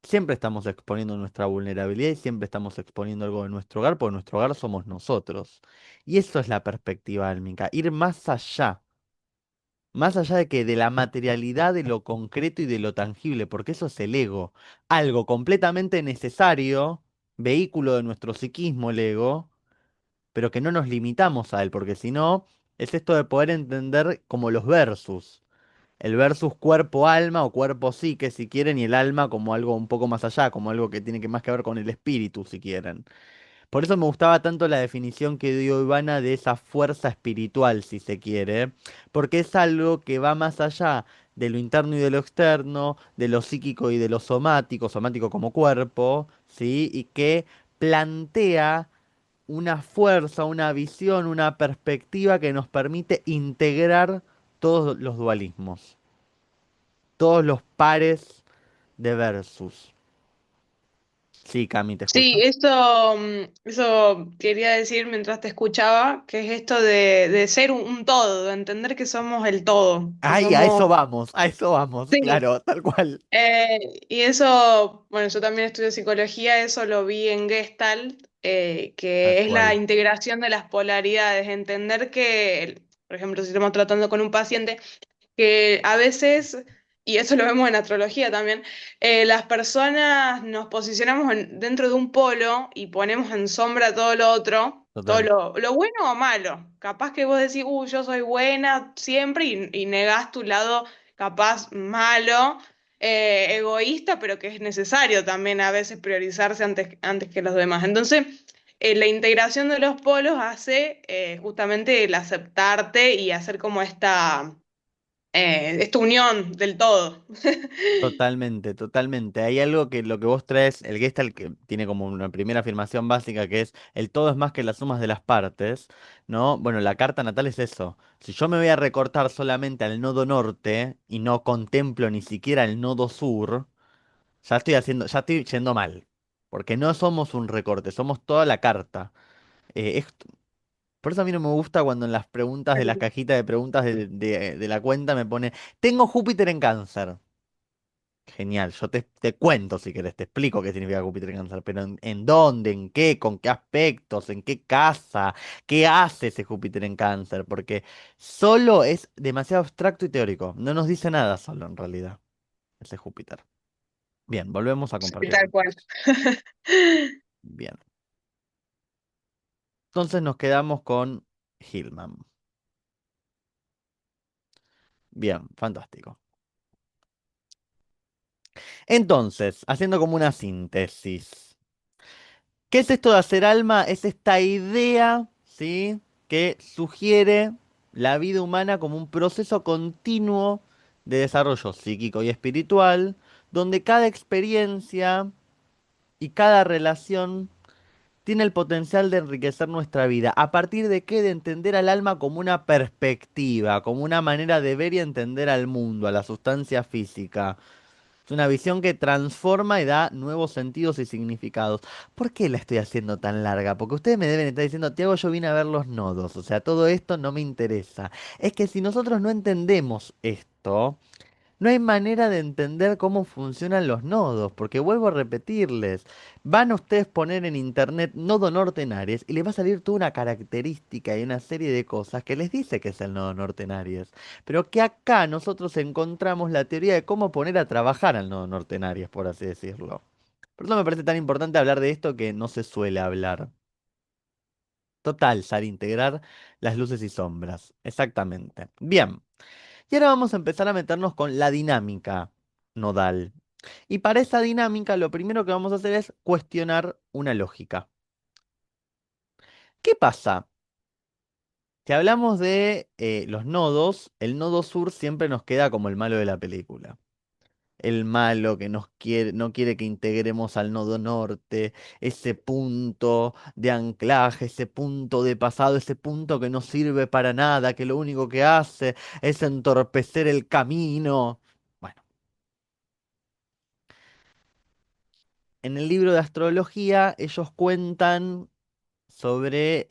siempre estamos exponiendo nuestra vulnerabilidad y siempre estamos exponiendo algo de nuestro hogar, porque nuestro hogar somos nosotros. Y eso es la perspectiva álmica, ir más allá de que de la materialidad, de lo concreto y de lo tangible, porque eso es el ego, algo completamente necesario, vehículo de nuestro psiquismo, el ego, pero que no nos limitamos a él, porque si no, es esto de poder entender como los versus. El versus cuerpo-alma o cuerpo-psique, si quieren, y el alma como algo un poco más allá, como algo que tiene que más que ver con el espíritu, si quieren. Por eso me gustaba tanto la definición que dio Ivana de esa fuerza espiritual, si se quiere, porque es algo que va más allá de lo interno y de lo externo, de lo psíquico y de lo somático, somático como cuerpo, ¿sí? Y que plantea una fuerza, una visión, una perspectiva que nos permite integrar todos los dualismos, todos los pares de versus. Sí, Cami, te Sí, escucho. eso quería decir mientras te escuchaba, que es esto de ser un todo, de entender que somos el todo, que Ay, somos... a eso vamos, Sí, claro, tal cual. y eso, bueno, yo también estudio psicología, eso lo vi en Gestalt, Tal que es la cual. integración de las polaridades, entender que, por ejemplo, si estamos tratando con un paciente, que a veces, y eso lo vemos en astrología también, las personas nos posicionamos dentro de un polo y ponemos en sombra todo lo otro, todo Total. lo bueno o malo. Capaz que vos decís, yo soy buena siempre y negás tu lado capaz malo, egoísta, pero que es necesario también a veces priorizarse antes que los demás. Entonces, la integración de los polos hace justamente el aceptarte y hacer como esta unión del todo. Totalmente, totalmente. Hay algo que lo que vos traes, el Gestalt que tiene como una primera afirmación básica que es el todo es más que las sumas de las partes, ¿no? Bueno, la carta natal es eso. Si yo me voy a recortar solamente al nodo norte y no contemplo ni siquiera el nodo sur, ya estoy yendo mal. Porque no somos un recorte, somos toda la carta. Por eso a mí no me gusta cuando en las preguntas de las cajitas de preguntas de la cuenta me pone, tengo Júpiter en cáncer. Genial, yo te cuento si querés, te explico qué significa Júpiter en cáncer, pero en dónde, en qué, con qué aspectos, en qué casa, qué hace ese Júpiter en cáncer, porque solo es demasiado abstracto y teórico, no nos dice nada solo en realidad, ese Júpiter. Bien, volvemos a Sí, compartir tal cual. pantalla. Bien, entonces nos quedamos con Hillman. Bien, fantástico. Entonces, haciendo como una síntesis. ¿Qué es esto de hacer alma? Es esta idea, ¿sí? Que sugiere la vida humana como un proceso continuo de desarrollo psíquico y espiritual, donde cada experiencia y cada relación tiene el potencial de enriquecer nuestra vida. ¿A partir de qué? De entender al alma como una perspectiva, como una manera de ver y entender al mundo, a la sustancia física. Es una visión que transforma y da nuevos sentidos y significados. ¿Por qué la estoy haciendo tan larga? Porque ustedes me deben estar diciendo, Tiago, yo vine a ver los nodos. O sea, todo esto no me interesa. Es que si nosotros no entendemos esto, no hay manera de entender cómo funcionan los nodos. Porque vuelvo a repetirles, van a ustedes poner en internet nodo norte en Aries y les va a salir toda una característica y una serie de cosas que les dice que es el nodo norte en Aries. Pero que acá nosotros encontramos la teoría de cómo poner a trabajar al nodo norte en Aries, por así decirlo. Por eso me parece tan importante hablar de esto que no se suele hablar. Total, Sara, integrar las luces y sombras. Exactamente. Bien. Y ahora vamos a empezar a meternos con la dinámica nodal. Y para esa dinámica lo primero que vamos a hacer es cuestionar una lógica. ¿Qué pasa? Si hablamos de los nodos, el nodo sur siempre nos queda como el malo de la película. El malo que nos quiere, no quiere que integremos al nodo norte, ese punto de anclaje, ese punto de pasado, ese punto que no sirve para nada, que lo único que hace es entorpecer el camino. Bueno, en el libro de astrología ellos cuentan sobre,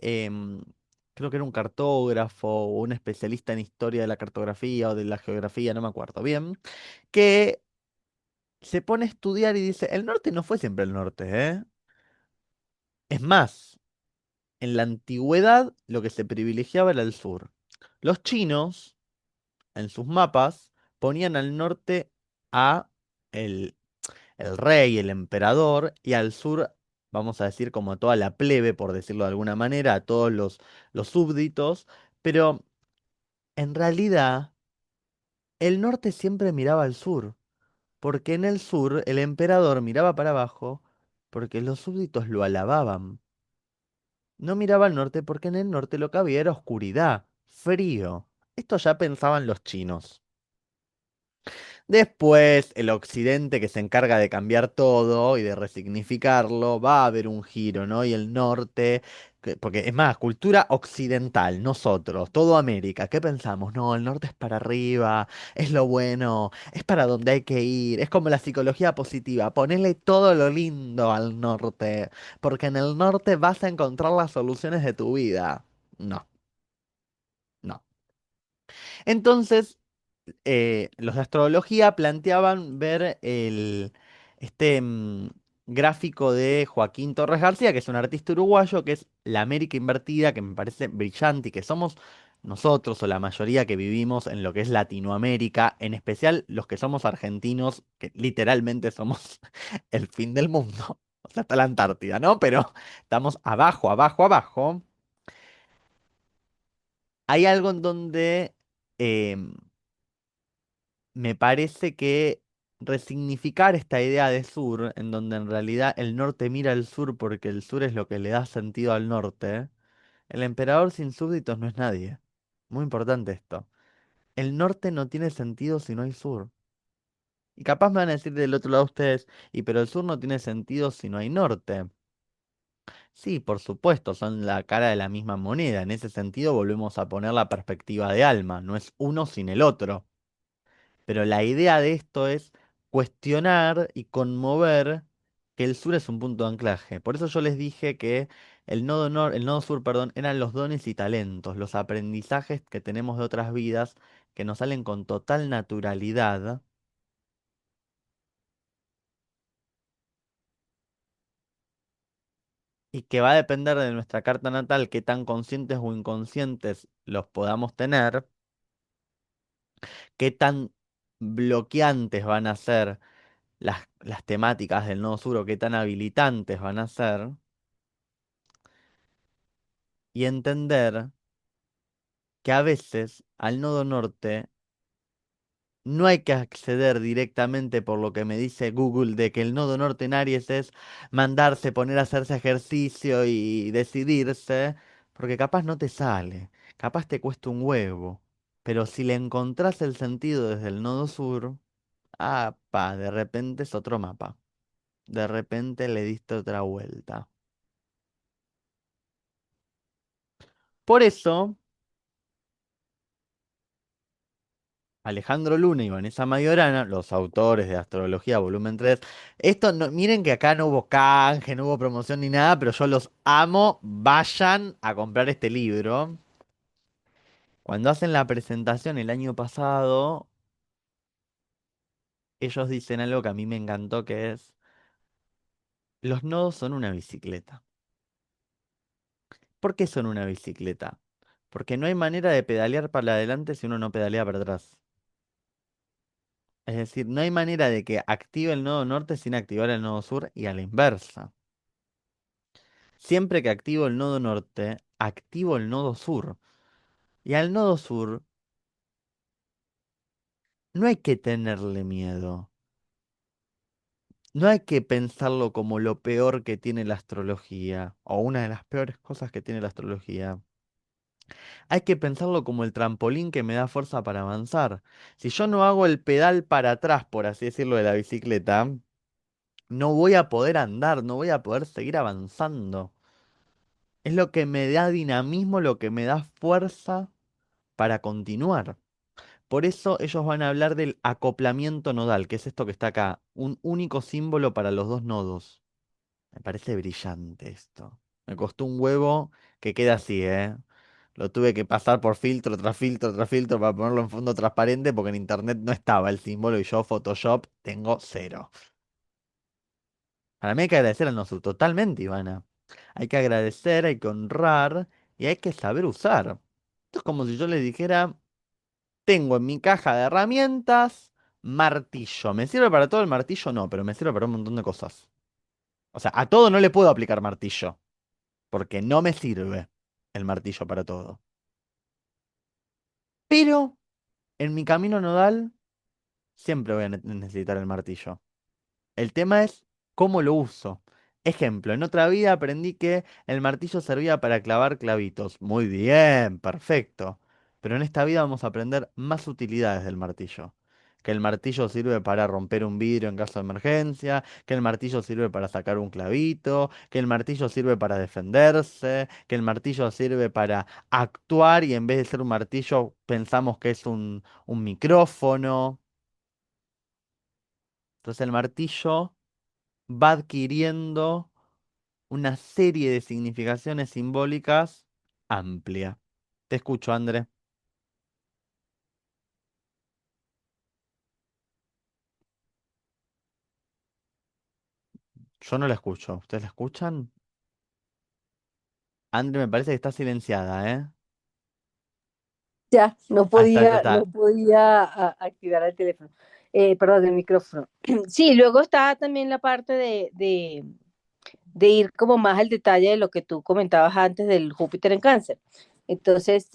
creo que era un cartógrafo o un especialista en historia de la cartografía o de la geografía, no me acuerdo bien, que se pone a estudiar y dice, el norte no fue siempre el norte, ¿eh? Es más, en la antigüedad lo que se privilegiaba era el sur. Los chinos, en sus mapas, ponían al norte a el, el rey, el emperador, y al sur, vamos a decir, como a toda la plebe, por decirlo de alguna manera, a todos los súbditos, pero en realidad el norte siempre miraba al sur, porque en el sur el emperador miraba para abajo, porque los súbditos lo alababan. No miraba al norte porque en el norte lo que había era oscuridad, frío. Esto ya pensaban los chinos. Después, el occidente que se encarga de cambiar todo y de resignificarlo, va a haber un giro, ¿no? Y el norte, porque es más, cultura occidental, nosotros, todo América, ¿qué pensamos? No, el norte es para arriba, es lo bueno, es para donde hay que ir, es como la psicología positiva, ponele todo lo lindo al norte, porque en el norte vas a encontrar las soluciones de tu vida. No, no. Entonces, los de astrología planteaban ver este gráfico de Joaquín Torres García, que es un artista uruguayo, que es la América invertida, que me parece brillante y que somos nosotros o la mayoría que vivimos en lo que es Latinoamérica, en especial los que somos argentinos, que literalmente somos el fin del mundo. O sea, está la Antártida, ¿no? Pero estamos abajo, abajo, abajo. Hay algo en donde em, me parece que resignificar esta idea de sur, en donde en realidad el norte mira al sur porque el sur es lo que le da sentido al norte, el emperador sin súbditos no es nadie. Muy importante esto. El norte no tiene sentido si no hay sur. Y capaz me van a decir del otro lado ustedes, y pero el sur no tiene sentido si no hay norte. Sí, por supuesto, son la cara de la misma moneda. En ese sentido volvemos a poner la perspectiva de Alma. No es uno sin el otro. Pero la idea de esto es cuestionar y conmover que el sur es un punto de anclaje. Por eso yo les dije que el nodo sur, perdón, eran los dones y talentos, los aprendizajes que tenemos de otras vidas que nos salen con total naturalidad y que va a depender de nuestra carta natal, qué tan conscientes o inconscientes los podamos tener, qué tan bloqueantes van a ser las temáticas del nodo sur o qué tan habilitantes van a ser. Y entender que a veces al nodo norte no hay que acceder directamente por lo que me dice Google de que el nodo norte en Aries es mandarse, poner a hacerse ejercicio y decidirse, porque capaz no te sale, capaz te cuesta un huevo, pero si le encontrás el sentido desde el nodo sur, de repente es otro mapa, de repente le diste otra vuelta. Por eso Alejandro Luna y Vanessa Mayorana, los autores de Astrología Volumen 3. Esto no, miren que acá no hubo canje, no hubo promoción ni nada, pero yo los amo. Vayan a comprar este libro. Cuando hacen la presentación el año pasado, ellos dicen algo que a mí me encantó, que es, los nodos son una bicicleta. ¿Por qué son una bicicleta? Porque no hay manera de pedalear para adelante si uno no pedalea para atrás. Es decir, no hay manera de que active el nodo norte sin activar el nodo sur y a la inversa. Siempre que activo el nodo norte, activo el nodo sur. Y al nodo sur no hay que tenerle miedo. No hay que pensarlo como lo peor que tiene la astrología, o una de las peores cosas que tiene la astrología. Hay que pensarlo como el trampolín que me da fuerza para avanzar. Si yo no hago el pedal para atrás, por así decirlo, de la bicicleta, no voy a poder andar, no voy a poder seguir avanzando. Es lo que me da dinamismo, lo que me da fuerza para continuar. Por eso ellos van a hablar del acoplamiento nodal, que es esto que está acá, un único símbolo para los dos nodos. Me parece brillante esto. Me costó un huevo que queda así, ¿eh? Lo tuve que pasar por filtro tras filtro tras filtro para ponerlo en fondo transparente porque en internet no estaba el símbolo y yo Photoshop tengo cero. Para mí hay que agradecer al nosotros, totalmente, Ivana. Hay que agradecer, hay que honrar y hay que saber usar. Esto es como si yo le dijera, tengo en mi caja de herramientas martillo. ¿Me sirve para todo el martillo? No, pero me sirve para un montón de cosas. O sea, a todo no le puedo aplicar martillo, porque no me sirve el martillo para todo. Pero en mi camino nodal siempre voy a necesitar el martillo. El tema es cómo lo uso. Ejemplo, en otra vida aprendí que el martillo servía para clavar clavitos. Muy bien, perfecto. Pero en esta vida vamos a aprender más utilidades del martillo. Que el martillo sirve para romper un vidrio en caso de emergencia, que el martillo sirve para sacar un clavito, que el martillo sirve para defenderse, que el martillo sirve para actuar y en vez de ser un martillo pensamos que es un micrófono. Entonces el martillo va adquiriendo una serie de significaciones simbólicas amplia. Te escucho, André. Yo no la escucho. ¿Ustedes la escuchan? André, me parece que está silenciada, ¿eh? Ya, Ah, está, está, no está. podía activar el teléfono, perdón, el micrófono. Sí, luego está también la parte de ir como más al detalle de lo que tú comentabas antes del Júpiter en Cáncer. Entonces,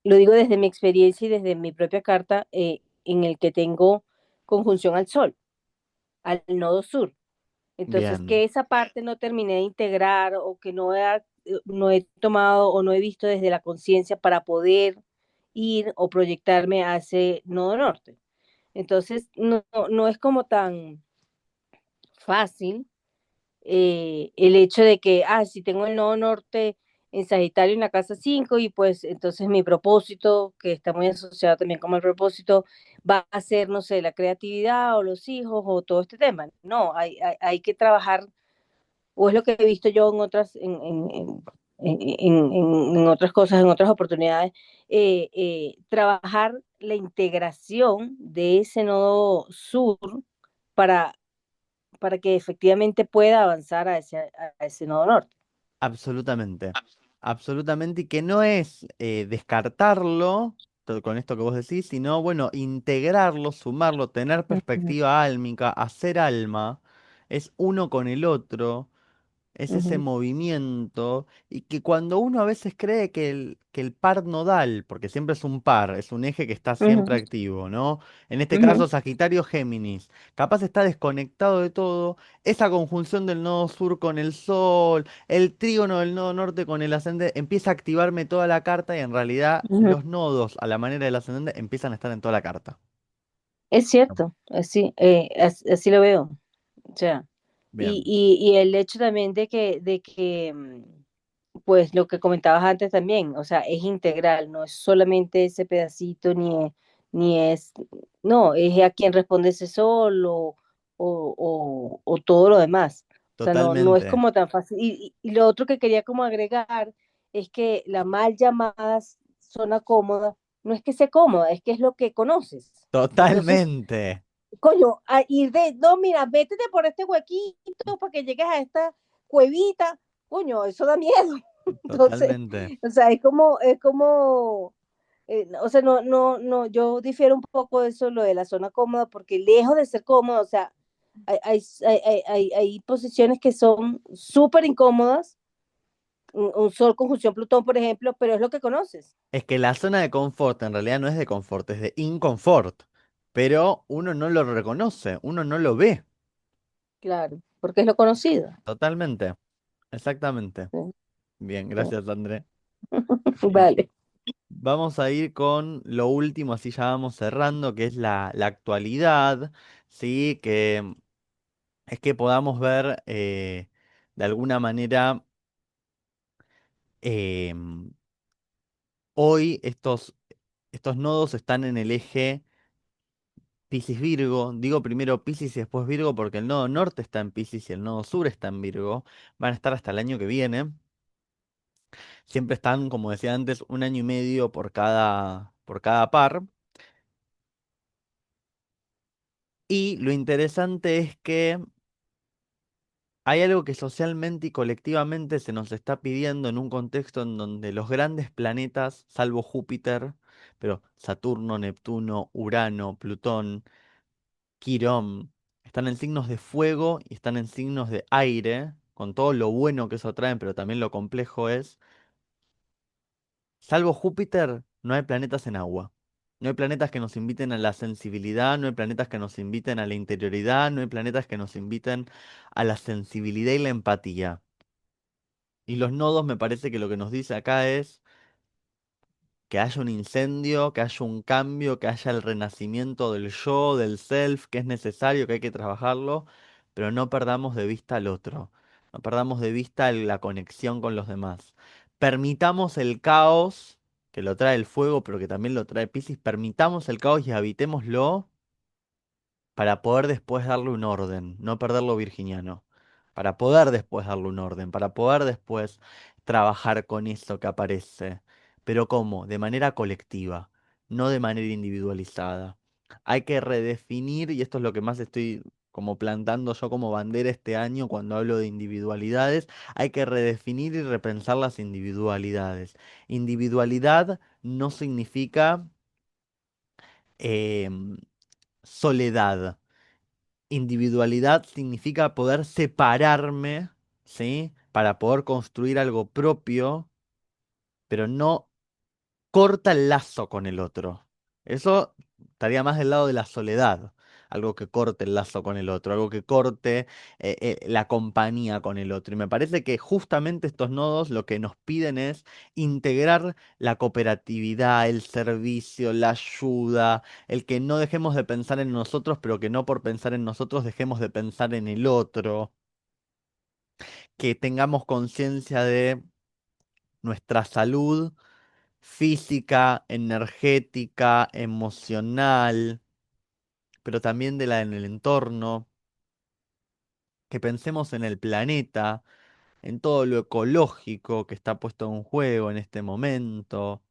lo digo desde mi experiencia y desde mi propia carta, en el que tengo conjunción al Sol, al nodo sur. Entonces, Bien, que esa parte no terminé de integrar o que no he tomado o no he visto desde la conciencia para poder ir o proyectarme a ese nodo norte. Entonces, no es como tan fácil el hecho de que, si tengo el nodo norte en Sagitario en la casa 5 y pues entonces mi propósito, que está muy asociado también como el propósito, va a ser, no sé, la creatividad o los hijos o todo este tema. No, hay que trabajar, o es lo que he visto yo en otras, en otras cosas, en otras oportunidades, trabajar la integración de ese nodo sur para para que efectivamente pueda avanzar a ese nodo norte. absolutamente. Absolutamente. Y que no es descartarlo, con esto que vos decís, sino, bueno, integrarlo, sumarlo, tener Ujú, perspectiva álmica, hacer alma, es uno con el otro. Es ese ujú, movimiento y que cuando uno a veces cree que el par nodal, porque siempre es un par, es un eje que está siempre ujú, activo, ¿no? En este ujú, caso, Sagitario-Géminis, capaz está desconectado de todo, esa conjunción del nodo sur con el Sol, el trígono del nodo norte con el ascendente, empieza a activarme toda la carta y en realidad ujú. los nodos a la manera del ascendente empiezan a estar en toda la carta. Es cierto, así, así lo veo. O sea, Bien, y el hecho también de que, pues lo que comentabas antes también, o sea, es integral, no es solamente ese pedacito, ni es, no, es a quien responde ese sol o todo lo demás. O sea, no es totalmente, como tan fácil. Y lo otro que quería como agregar es que la mal llamada zona cómoda no es que sea cómoda, es que es lo que conoces. Entonces, totalmente, coño, a ir no, mira, vétete por este huequito para que llegues a esta cuevita, coño, eso da miedo. Entonces, totalmente. o sea, o sea, no, yo difiero un poco de eso, lo de la zona cómoda, porque lejos de ser cómoda, o sea, hay posiciones que son súper incómodas, un Sol conjunción Plutón, por ejemplo, pero es lo que conoces, Es que la zona de confort en realidad no es de confort, es de inconfort. Pero uno no lo reconoce, uno no lo ve. claro, porque es lo conocido. Totalmente, exactamente. Sí, Bien, sí. gracias, André. Bien. Vale. Vamos a ir con lo último, así ya vamos cerrando, que es la actualidad, ¿sí? Que es que podamos ver de alguna manera em, hoy estos nodos están en el eje Piscis Virgo, digo primero Piscis y después Virgo porque el nodo norte está en Piscis y el nodo sur está en Virgo, van a estar hasta el año que viene, siempre están, como decía antes, un año y medio por cada par, y lo interesante es que hay algo que socialmente y colectivamente se nos está pidiendo en un contexto en donde los grandes planetas, salvo Júpiter, pero Saturno, Neptuno, Urano, Plutón, Quirón, están en signos de fuego y están en signos de aire, con todo lo bueno que eso traen, pero también lo complejo es, salvo Júpiter, no hay planetas en agua. No hay planetas que nos inviten a la sensibilidad, no hay planetas que nos inviten a la interioridad, no hay planetas que nos inviten a la sensibilidad y la empatía. Y los nodos me parece que lo que nos dice acá es que haya un incendio, que haya un cambio, que haya el renacimiento del yo, del self, que es necesario, que hay que trabajarlo, pero no perdamos de vista al otro, no perdamos de vista la conexión con los demás. Permitamos el caos, que lo trae el fuego, pero que también lo trae Piscis, permitamos el caos y habitémoslo para poder después darle un orden, no perderlo virginiano, para poder después darle un orden, para poder después trabajar con eso que aparece. Pero ¿cómo? De manera colectiva, no de manera individualizada. Hay que redefinir, y esto es lo que más estoy como plantando yo como bandera este año cuando hablo de individualidades, hay que redefinir y repensar las individualidades. Individualidad no significa em, soledad. Individualidad significa poder separarme, ¿sí? Para poder construir algo propio, pero no corta el lazo con el otro. Eso estaría más del lado de la soledad, algo que corte el lazo con el otro, algo que corte la compañía con el otro. Y me parece que justamente estos nodos lo que nos piden es integrar la cooperatividad, el servicio, la ayuda, el que no dejemos de pensar en nosotros, pero que no por pensar en nosotros dejemos de pensar en el otro, que tengamos conciencia de nuestra salud física, energética, emocional, pero también de la en el entorno, que pensemos en el planeta, en todo lo ecológico que está puesto en juego en este momento.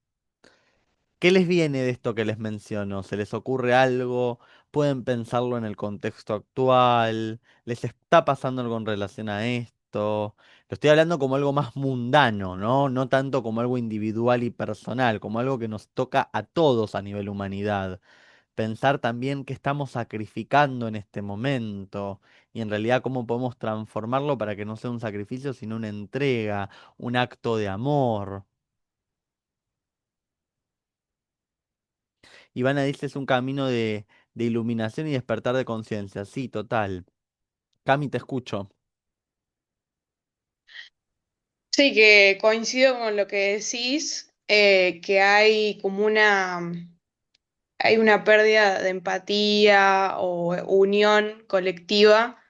¿Qué les viene de esto que les menciono? ¿Se les ocurre algo? ¿Pueden pensarlo en el contexto actual? ¿Les está pasando algo en relación a esto? Lo estoy hablando como algo más mundano, ¿no? No tanto como algo individual y personal, como algo que nos toca a todos a nivel humanidad. Pensar también qué estamos sacrificando en este momento y en realidad cómo podemos transformarlo para que no sea un sacrificio, sino una entrega, un acto de amor. Ivana dice es un camino de iluminación y despertar de conciencia. Sí, total. Cami, te escucho. Sí, que coincido con lo que decís, que hay como hay una pérdida de empatía o unión colectiva,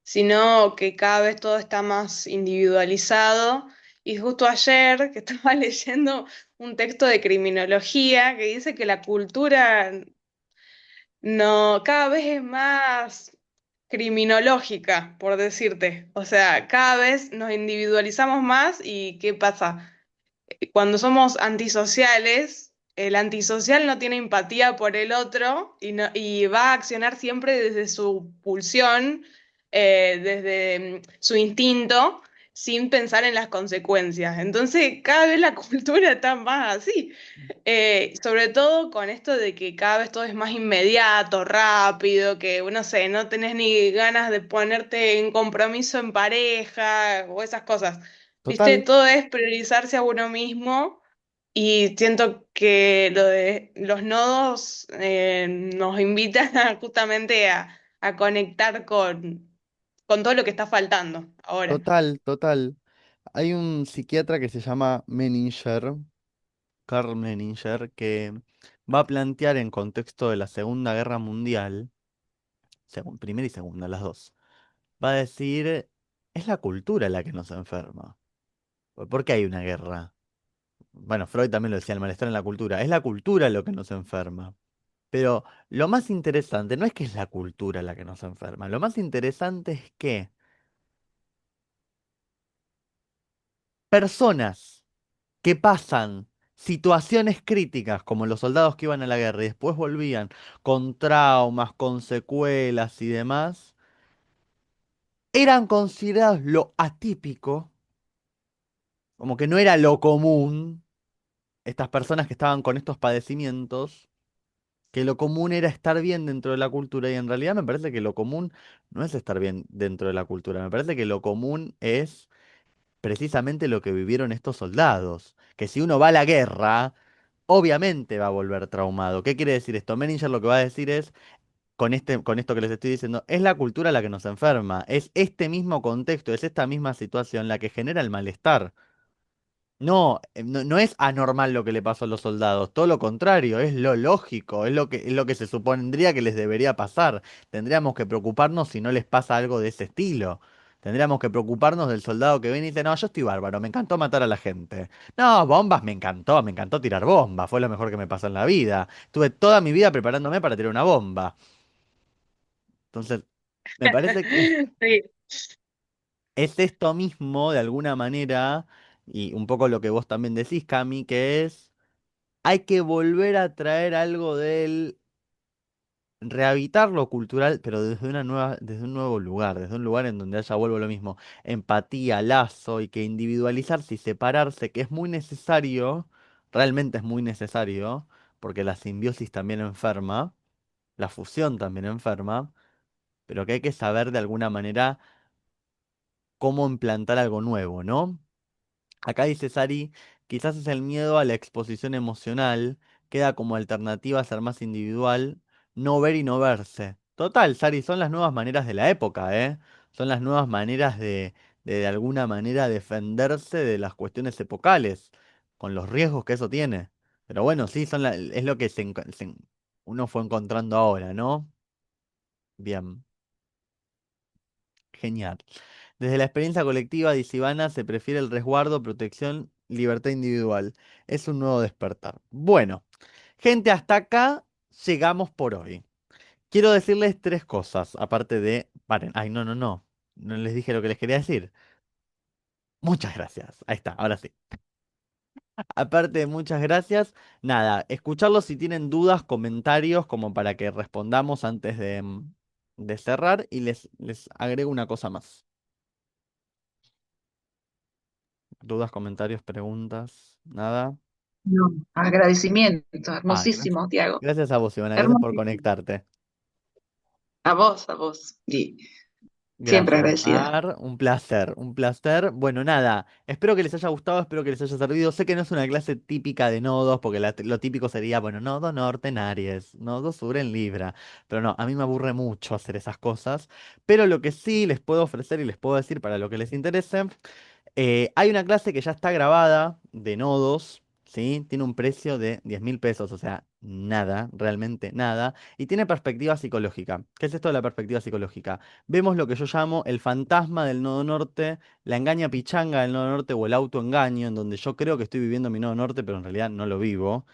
sino que cada vez todo está más individualizado. Y justo ayer que estaba leyendo un texto de criminología que dice que la cultura no, cada vez es más criminológica, por decirte. O sea, cada vez nos individualizamos más y ¿qué pasa? Cuando somos antisociales, el antisocial no tiene empatía por el otro y va a accionar siempre desde su pulsión, desde su instinto, sin pensar en las consecuencias. Entonces, cada vez la cultura está más así. Sobre todo con esto de que cada vez todo es más inmediato, rápido, que no sé, no tenés ni ganas de ponerte en compromiso en pareja o esas cosas. ¿Viste? Total, Todo es priorizarse a uno mismo y siento que lo de los nodos nos invitan justamente a conectar con todo lo que está faltando ahora. total. Hay un psiquiatra que se llama Menninger, Karl Menninger, que va a plantear en contexto de la Segunda Guerra Mundial, primera y segunda, las dos, va a decir, es la cultura la que nos enferma. ¿Por qué hay una guerra? Bueno, Freud también lo decía, el malestar en la cultura. Es la cultura lo que nos enferma. Pero lo más interesante no es que es la cultura la que nos enferma, lo más interesante es que personas que pasan situaciones críticas, como los soldados que iban a la guerra y después volvían con traumas, con secuelas y demás, eran considerados lo atípico, como que no era lo común, estas personas que estaban con estos padecimientos, que lo común era estar bien dentro de la cultura y en realidad me parece que lo común no es estar bien dentro de la cultura, me parece que lo común es precisamente lo que vivieron estos soldados, que si uno va a la guerra, obviamente va a volver traumado. ¿Qué quiere decir esto? Menninger lo que va a decir es, con esto que les estoy diciendo, es la cultura la que nos enferma, es este mismo contexto, es esta misma situación la que genera el malestar. No, no es anormal lo que le pasó a los soldados, todo lo contrario, es lo lógico, es lo que se supondría que les debería pasar. Tendríamos que preocuparnos si no les pasa algo de ese estilo. Tendríamos que preocuparnos del soldado que viene y dice, no, yo estoy bárbaro, me encantó matar a la gente. No, bombas me encantó tirar bombas, fue lo mejor que me pasó en la vida. Estuve toda mi vida preparándome para tirar una bomba. Entonces, me parece que Sí. es esto mismo, de alguna manera, y un poco lo que vos también decís, Cami, que es hay que volver a traer algo del rehabilitar lo cultural, pero desde una nueva, desde un nuevo lugar, desde un lugar en donde haya, vuelvo a lo mismo, empatía, lazo y que individualizarse y separarse, que es muy necesario, realmente es muy necesario, porque la simbiosis también enferma, la fusión también enferma, pero que hay que saber de alguna manera cómo implantar algo nuevo, ¿no? Acá dice Sari, quizás es el miedo a la exposición emocional, queda como alternativa a ser más individual, no ver y no verse. Total, Sari, son las nuevas maneras de la época, ¿eh? Son las nuevas maneras de alguna manera defenderse de las cuestiones epocales, con los riesgos que eso tiene. Pero bueno, sí, es lo que uno fue encontrando ahora, ¿no? Bien. Genial. Desde la experiencia colectiva de Isibana se prefiere el resguardo, protección, libertad individual. Es un nuevo despertar. Bueno, gente, hasta acá llegamos por hoy. Quiero decirles tres cosas, aparte de... Paren, ay, no, no, no. No les dije lo que les quería decir. Muchas gracias. Ahí está, ahora sí. Aparte de muchas gracias, nada, escucharlos si tienen dudas, comentarios, como para que respondamos antes de cerrar. Y les agrego una cosa más. ¿Dudas, comentarios, preguntas? ¿Nada? No, agradecimiento, Ah, gracias. hermosísimo, Tiago. Gracias a vos, Ivana. Gracias por Hermosísimo. conectarte. A vos. Y siempre Gracias, agradecida. Mar. Un placer, un placer. Bueno, nada. Espero que les haya gustado, espero que les haya servido. Sé que no es una clase típica de nodos, porque lo típico sería, bueno, nodo norte en Aries, nodo sur en Libra. Pero no, a mí me aburre mucho hacer esas cosas. Pero lo que sí les puedo ofrecer y les puedo decir para lo que les interese. Hay una clase que ya está grabada de nodos, ¿sí? Tiene un precio de 10.000 pesos, o sea, nada, realmente nada. Y tiene perspectiva psicológica. ¿Qué es esto de la perspectiva psicológica? Vemos lo que yo llamo el fantasma del nodo norte, la engaña pichanga del nodo norte o el autoengaño, en donde yo creo que estoy viviendo mi nodo norte, pero en realidad no lo vivo,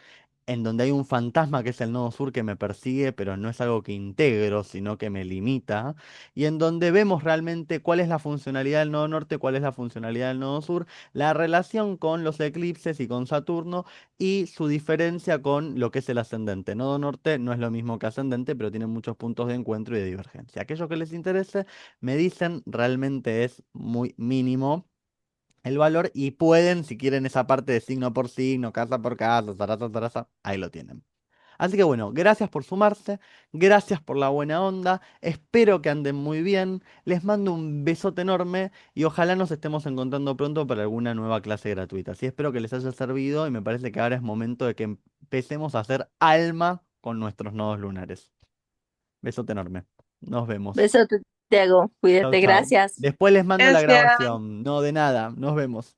en donde hay un fantasma que es el nodo sur que me persigue, pero no es algo que integro, sino que me limita, y en donde vemos realmente cuál es la funcionalidad del nodo norte, cuál es la funcionalidad del nodo sur, la relación con los eclipses y con Saturno, y su diferencia con lo que es el ascendente. Nodo norte no es lo mismo que ascendente, pero tiene muchos puntos de encuentro y de divergencia. Aquello que les interese, me dicen, realmente es muy mínimo el valor y pueden, si quieren esa parte de signo por signo, casa por casa, zaraza, zaraza, ahí lo tienen. Así que bueno, gracias por sumarse, gracias por la buena onda, espero que anden muy bien, les mando un besote enorme y ojalá nos estemos encontrando pronto para alguna nueva clase gratuita. Sí, espero que les haya servido y me parece que ahora es momento de que empecemos a hacer alma con nuestros nodos lunares. Besote enorme, nos vemos. Beso, Tiago. Chau, Cuídate, chau. gracias. Después les mando la Gracias. grabación, no de nada, nos vemos.